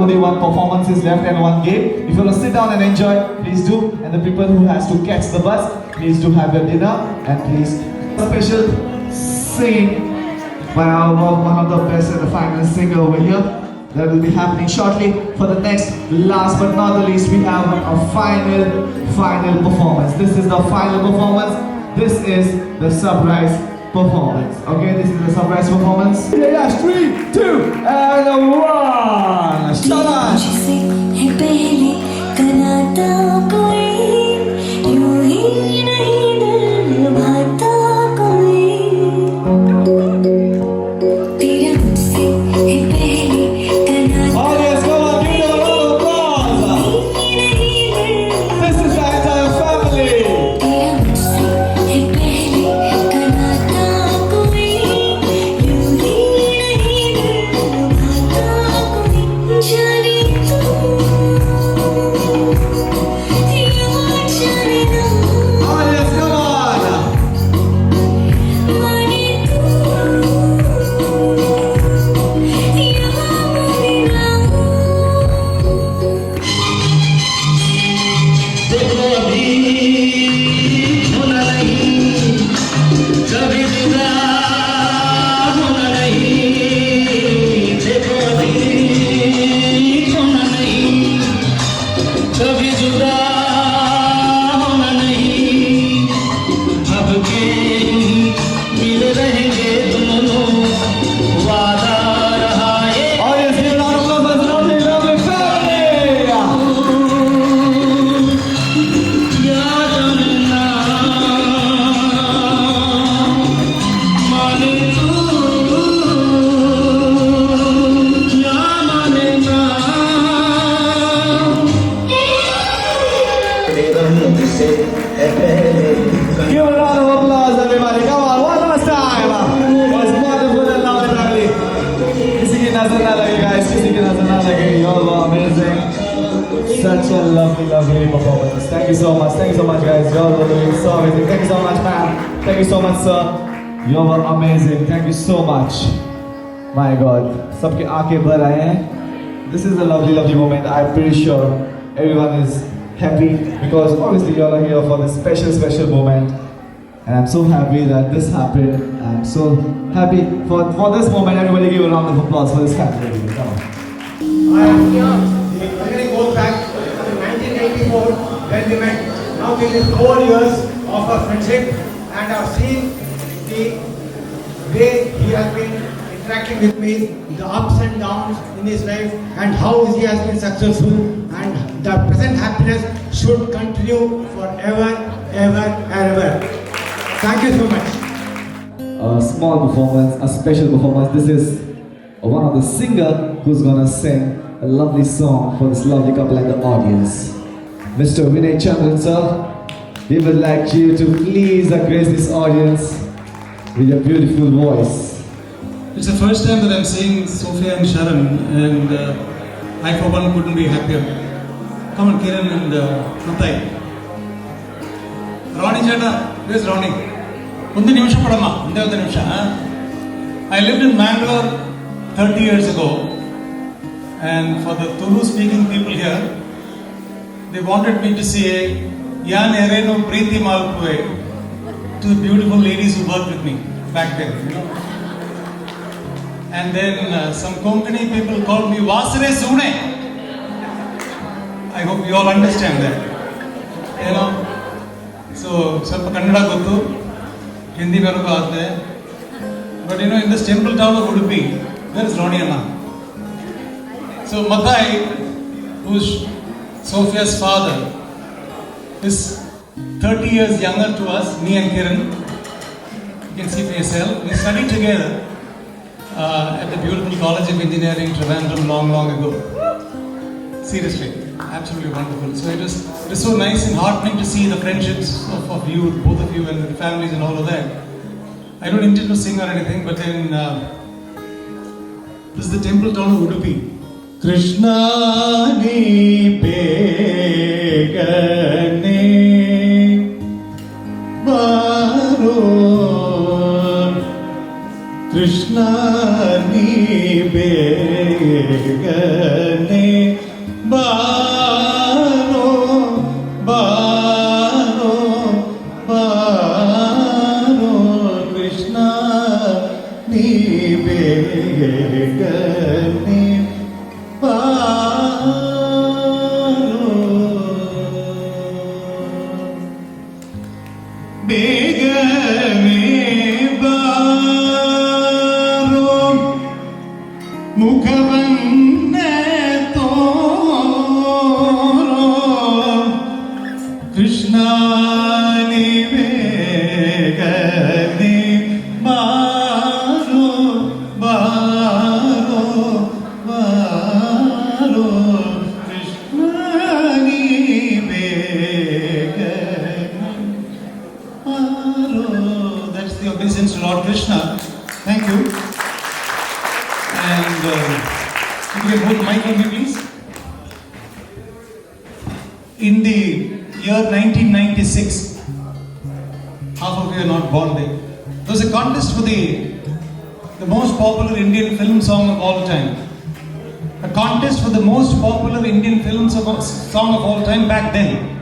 only one performance is left and one game. If you want to sit down and enjoy, please do. And the people who has to catch the bus, please do have your dinner and please. Special singing by one of the best and the finest singer over here. That will be happening shortly. For the next, last but not the least, we have a final performance. This is the final performance. This is the surprise performance. Okay, this is the surprise performance. Yes, 3, 2, and 1. Shut up. निभाता कोई, यूं ही नहीं दिल निभाता कोई। तेरा मुझसे है पहले का नाता Audience, come on, give them a round of applause. This is the entire family. तेरा मुझसे है पहले का नाता कोई, यूं ही नहीं दिल निभाता कोई। जाने तू या जाने ना, Audience, come on. माने तू या माने ना। देखो अभी होना नहीं, कभी जुदा होना नहीं। देखो अभी होना नहीं, कभी जुदा होना नहीं। अब के मिल रहेंगे दोनों, वादा रहा ये। Audience, give a round of applause for this lovely, lovely family. याद ना माने तू या माने ना। Give a round of applause, everybody. Come on, one last time. Was wonderful and lovely family. किसी की नजर ना लगे, guys. किसी की नजर ना लगे. You all were amazing. Such a lovely, lovely performance. Thank you so much. Thank you so much, guys. You all were doing so amazing. Thank you so much, ma'am. Thank you so much, sir. You all were amazing. Thank you so much. My God, सबके आंखें भर आए हैं. This is a lovely, lovely moment. I'm pretty sure everyone is happy because obviously you all are here for this special, special moment. And I'm so happy that this happened. I'm so happy for this moment. Everybody give a round of applause for this family. Come on. The memory goes back to 1984 when we met. Now it is 4 years of our friendship, and I've seen the way he has been interacting with me, the ups and downs in his life, and how he has been successful, and the present happiness should continue forever, ever, and ever. Thank you so much. A small performance, a special performance. This is one of the singer who's gonna sing a lovely song for this lovely couple and the audience. Mr. Vinay Chandran sir, we would like you to please grace this audience with your beautiful voice. It's the first time that I'm seeing Sophia and Sharan, and I for one couldn't be happier. Come on, Kiran and Matai. Ronnie Chata, where's Ronnie? Unde nimisha padamma, unde unde nimisha. I lived in Bangalore 30 years ago, and for the Tulu speaking people here, they wanted me to say Yan Erenu Preeti Malpue to the beautiful ladies who worked with me back then, you know. And then some Konkani people called me Vasare Sune. I hope you all understand that. You know, so ಸ್ವಲ್ಪ ಕನ್ನಡ ಗೊತ್ತು, ಹಿಂದಿ ಬರೋದು ಆಗುತ್ತೆ. But you know, in this temple town of Udupi, there is Ronnie Anna. So Mathai, who's Sophia's father, is 30 years younger to us, me and Kiran. You can see for yourself. We studied together at the beautiful College of Engineering, Trivandrum, long, long ago. Seriously, absolutely wonderful. So it was so nice and heartening to see the friendships of you, both of you, and the families and all of that. I don't intend to sing or anything, but then this is the temple town of Udupi. Krishna ni pegane baron, Krishna ni pegane baron, baron, baron, Krishna ni pegane ಬೇಗನೆ ಬಾರೋ ಮುಖವನ್ನೇ Krishna nivegani baro baro baro Krishna nivegani baro. That's the obeisance to Lord Krishna. Thank you. And if you can hold the mic on me, please. In the year 1996, half of you are not born there. There was a contest for the most popular Indian film song of all time. A contest for the most popular Indian film song of all time back then.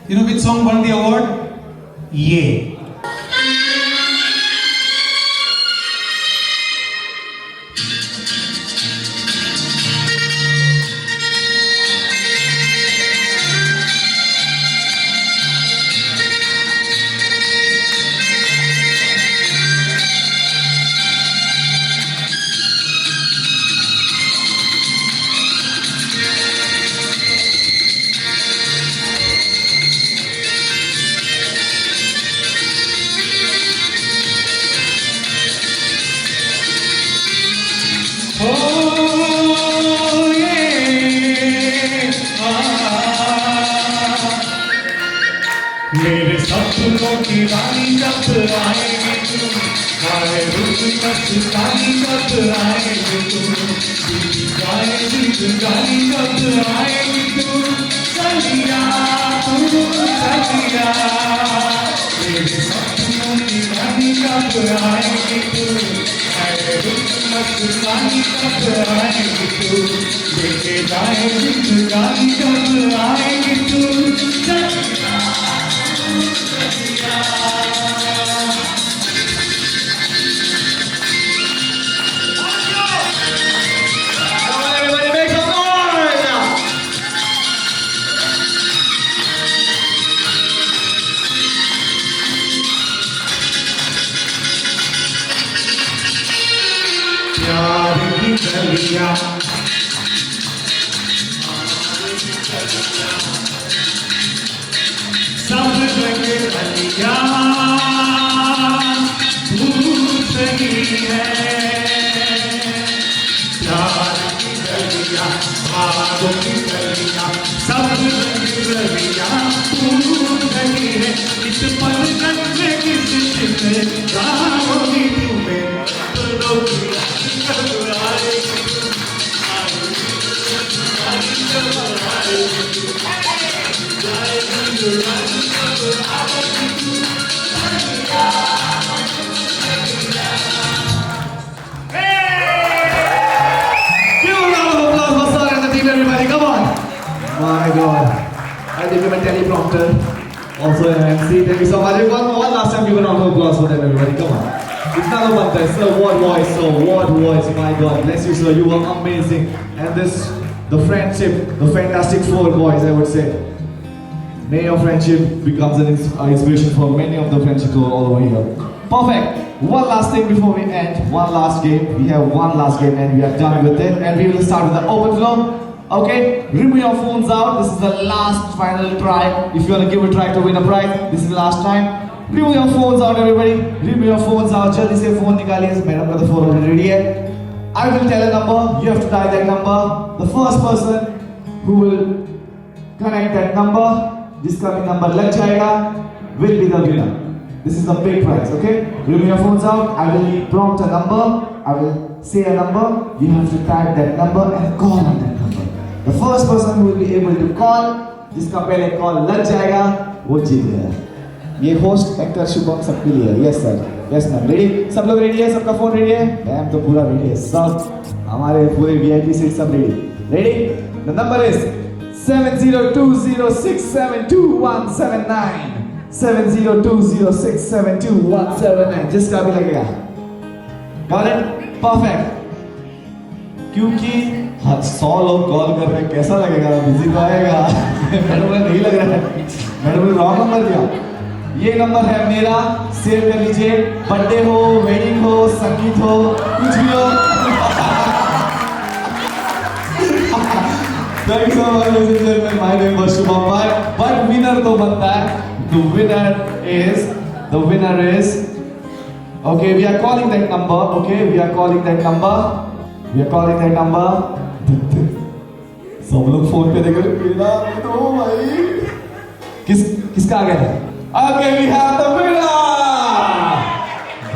You know which song won the award? Ye. मेरे सपनों की रानी कब आएगी तू, हाय रुत मस्तानी कब आएगी तू, गाली कब आएगी तू, चलिया तू चलिया। मेरे सपनों की रानी कब आएगी तू, हाय रुत मस्तानी कब आएगी तू, लेके जाएगी गाली कब आएगी तू, चलिया। प्यार की गलियां सब जगह गलियां भूत रही है, प्यार की गलियां भागों की गलियां सब जगह गलियां भूत रही है। इस पल में किस चित्र गाओगी तुम्हें My God, I became a teleprompter, also an MC. Thank you so much. One last time, give a round of applause for them, everybody. Come on. It's not about that. Sir, what voice, my God. Bless you, sir. You were amazing. And the friendship, the fantastic four boys, I would say. May your friendship becomes an inspiration for many of the friendships who are all over here. Perfect. One last thing before we end. One last game. We have one last game and we are done with it. And we will start with the open floor. Okay, remove your phones out. This is the last final try. If you want to give a try to win a prize, this is the last time. Remove your phones out, everybody. Remove your phones out. Jaldi se phone nikaliye. Madam ka the phone already ready hai. I will tell a number. You have to dial that number. The first person who will connect that number, jiska bhi number lag jayega, will be the winner. This is the big prize. Okay. Remove your phones out. I will prompt a number. I will say a number. You have to type that number and call on that number. The first person who will be able to call, जिसका पहले call लग जाएगा, वो जीत गया। ये host actor Shubham सबके लिए है। Yes sir, yes ma'am. Ready? सब लोग रेडी है? सबका फोन रेडी है? मैम तो पूरा रेडी है। सब हमारे पूरे VIP सीट सब ready. Ready? The number is 7020672179. 7020672179. जिसका भी लगेगा। Got it? Perfect. क्योंकि 100 लोग कॉल कर रहे हैं, कैसा लगेगा? बिजी तो आएगा। मैडम में नहीं लग रहा है, मैडम ने रॉन्ग नंबर दिया। ये नंबर है मेरा, सेव कर लीजिए। बर्थडे हो, वेडिंग हो, संगीत हो, कुछ भी हो। Thank you so much, ladies and gentlemen. My name was Shubham. Bye. दो बनता है. The winner is. Okay, we are calling that number. Okay, we are calling that number. सब लोग फोन पे देख रहे हैं. तो भाई किसका आ गया? Okay, we have the winner.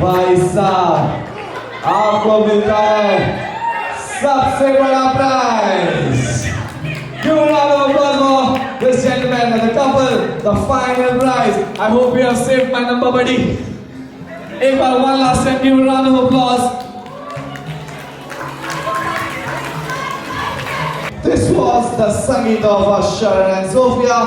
भाई साहब आपको मिलता है सबसे बड़ा prize. Give a round of applause for this gentleman and the couple, the final prize. I hope you have saved my number, buddy. एक बार one last time, give a round of applause. This was the Sangeet of Sharan and Sophia.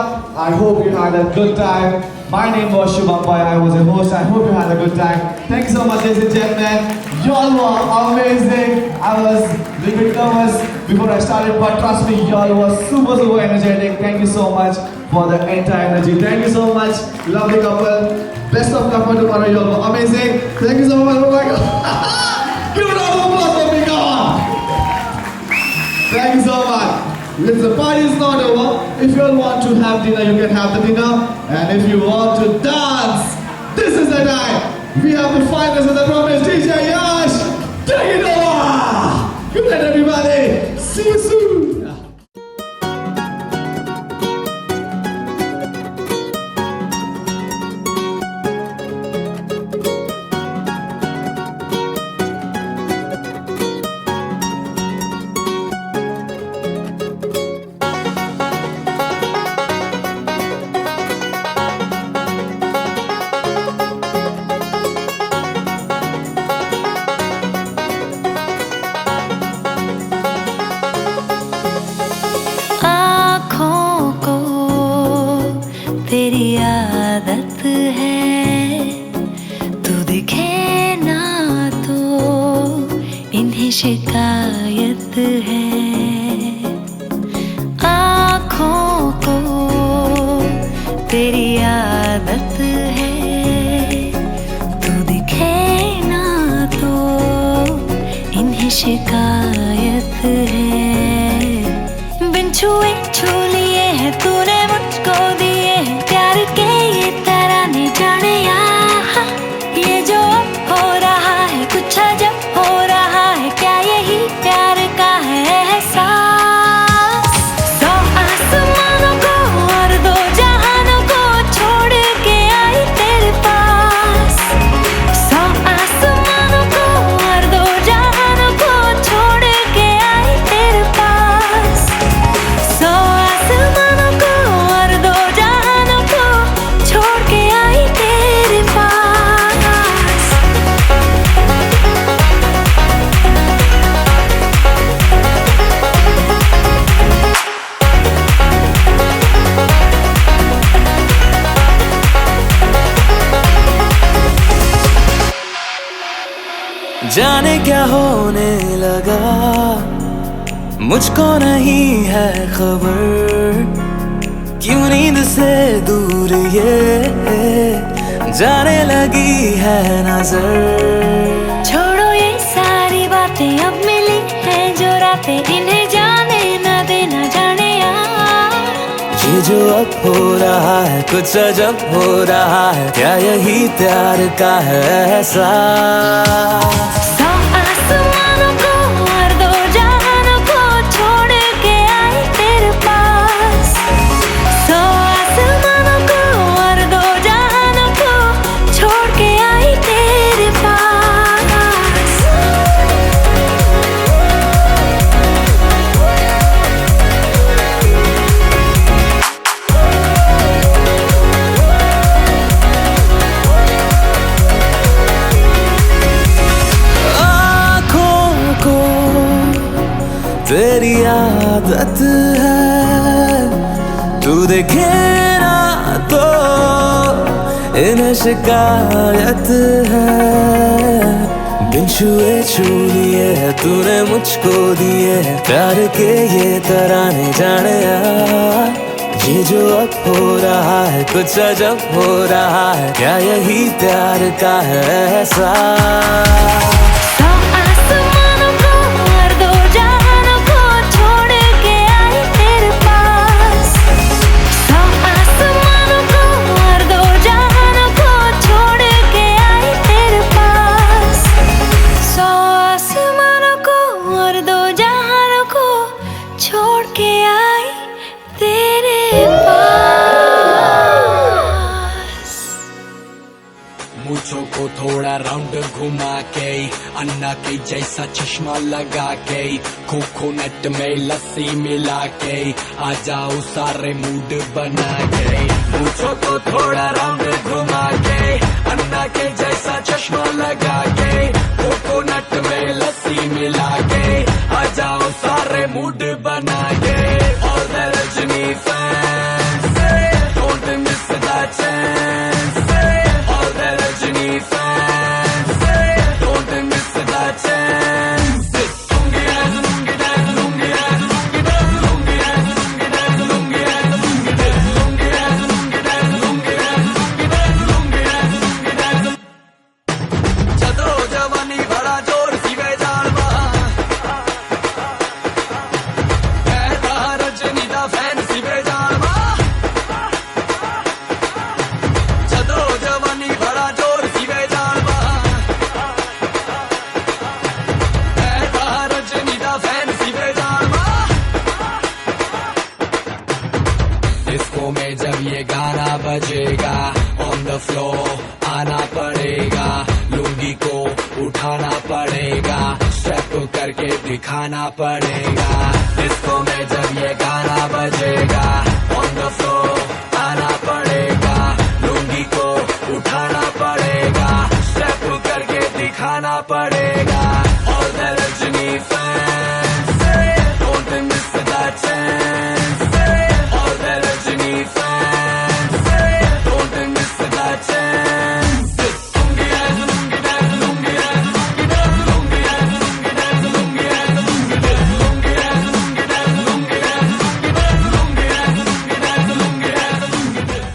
I hope you had a good time. My name was Shubham Pai. I was a host. I hope you had a good time. Thank you so much, ladies and gentlemen. Y'all were amazing. I was a little bit nervous before I started, but trust me, y'all were super energetic. Thank you so much for the entire energy. Thank you so much, lovely couple. Best of luck for tomorrow. Y'all were amazing. Thank you so much. Oh my God. Give it all applause for me, come on. Thank you so much. The party is not over. If you all want to have dinner, you can have the dinner. And if you want to dance, this is the time. We have the finals of the promise. DJ Yash, take it over. Good night, everybody. See you soon. तेरी आदत है तू दिखे ना तो इन्हें शिकायत है. आँखों को तेरी आदत है तू दिखे ना तो इन्हें शिकायत है. बिन छुए छू लिए है तूने मुझको दिए हैं प्यार के ये तराने जाने यहाँ. ये जो अब हो रहा है कुछ अजब हो रहा है. क्या यही प्यार का है एहसास? 100 आसमानों को और 2 जहानों को छोड़ के आई तेरे पास. 100 आसमानों को और 2 जहानों को छोड़ के आई तेरे पास. 100 आसमानों को और 2 जहानों को छोड़ के आई तेरे पास. जाने क्या होने लगा मुझको नहीं है खबर. क्यों नींद से दूर ये जाने लगी है नजर. छोड़ो ये सारी बातें अब मिली हैं जो रातें इन्हें जाने न देना जाने यार. ये जो अब हो रहा है कुछ अजब हो रहा है. क्या यही प्यार का है एहसास? 100 आसमानों को और 2 जहानों को छोड़ के आई तेरे पास. 100 आसमानों को और 2 जहानों को छोड़ के आई तेरे पास. आँखों को तेरी आदत है तू देखे ना तो इन्हें शिकायत है. बिन छुए छू लिए है तूने मुझको दिए है प्यार के ये तराने जाने यार. ये जो अब हो रहा है कुछ अजब हो रहा है. क्या यही प्यार का है एहसास? 100 आसमानों को और 2 जहानों को छोड़ के आई तेरे पास. 100 आसमानों को थोड़ा राउंड घुमा के, अन्ना के जैसा चश्मा लगा के, कोकोनट में लस्सी मिला के, आ जाओ सारे मूड बना के। पूछो तो थोड़ा राउंड घुमा के, अन्ना के जैसा चश्मा लगा के, कोकोनट में लस्सी मिला के, आ जाओ सारे मूड बना के। All the Rajini fans, don't miss the chance. All the Rajini fans, don't miss the chance. Lungi dance, lungi dance, lungi dance, lungi dance, lungi dance, lungi dance, lungi dance, lungi dance, lungi dance, lungi dance, lungi dance, lungi dance, lungi dance, lungi dance. चलो जवानी बड़ा जोर सी बेजान रजनी दा fan सी बेजान चलो जवानी बड़ा जोर सी बेजान रजनी दा फैन सी बेजान। डिस्को में जब ये गाना बजेगा, ऑन द फ्लोर आना पड़ेगा, लुंगी को उठाना पड़ेगा, स्टेप करके दिखाना पड़ेगा। डिस्को में जब ये गाना बजेगा, ऑन द फ्लोर आना पड़ेगा, लुंगी को उठाना पड़ेगा, स्टेप करके दिखाना पड़ेगा। All the Rajini fans, don't miss the chance. All the Rajini fans, don't miss the chance. Lungi dance, lungi dance, lungi dance, lungi dance, lungi dance, lungi dance, lungi dance, lungi dance, lungi dance, lungi dance, lungi dance, lungi dance, lungi dance, lungi dance, lungi dance.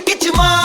Get your mind.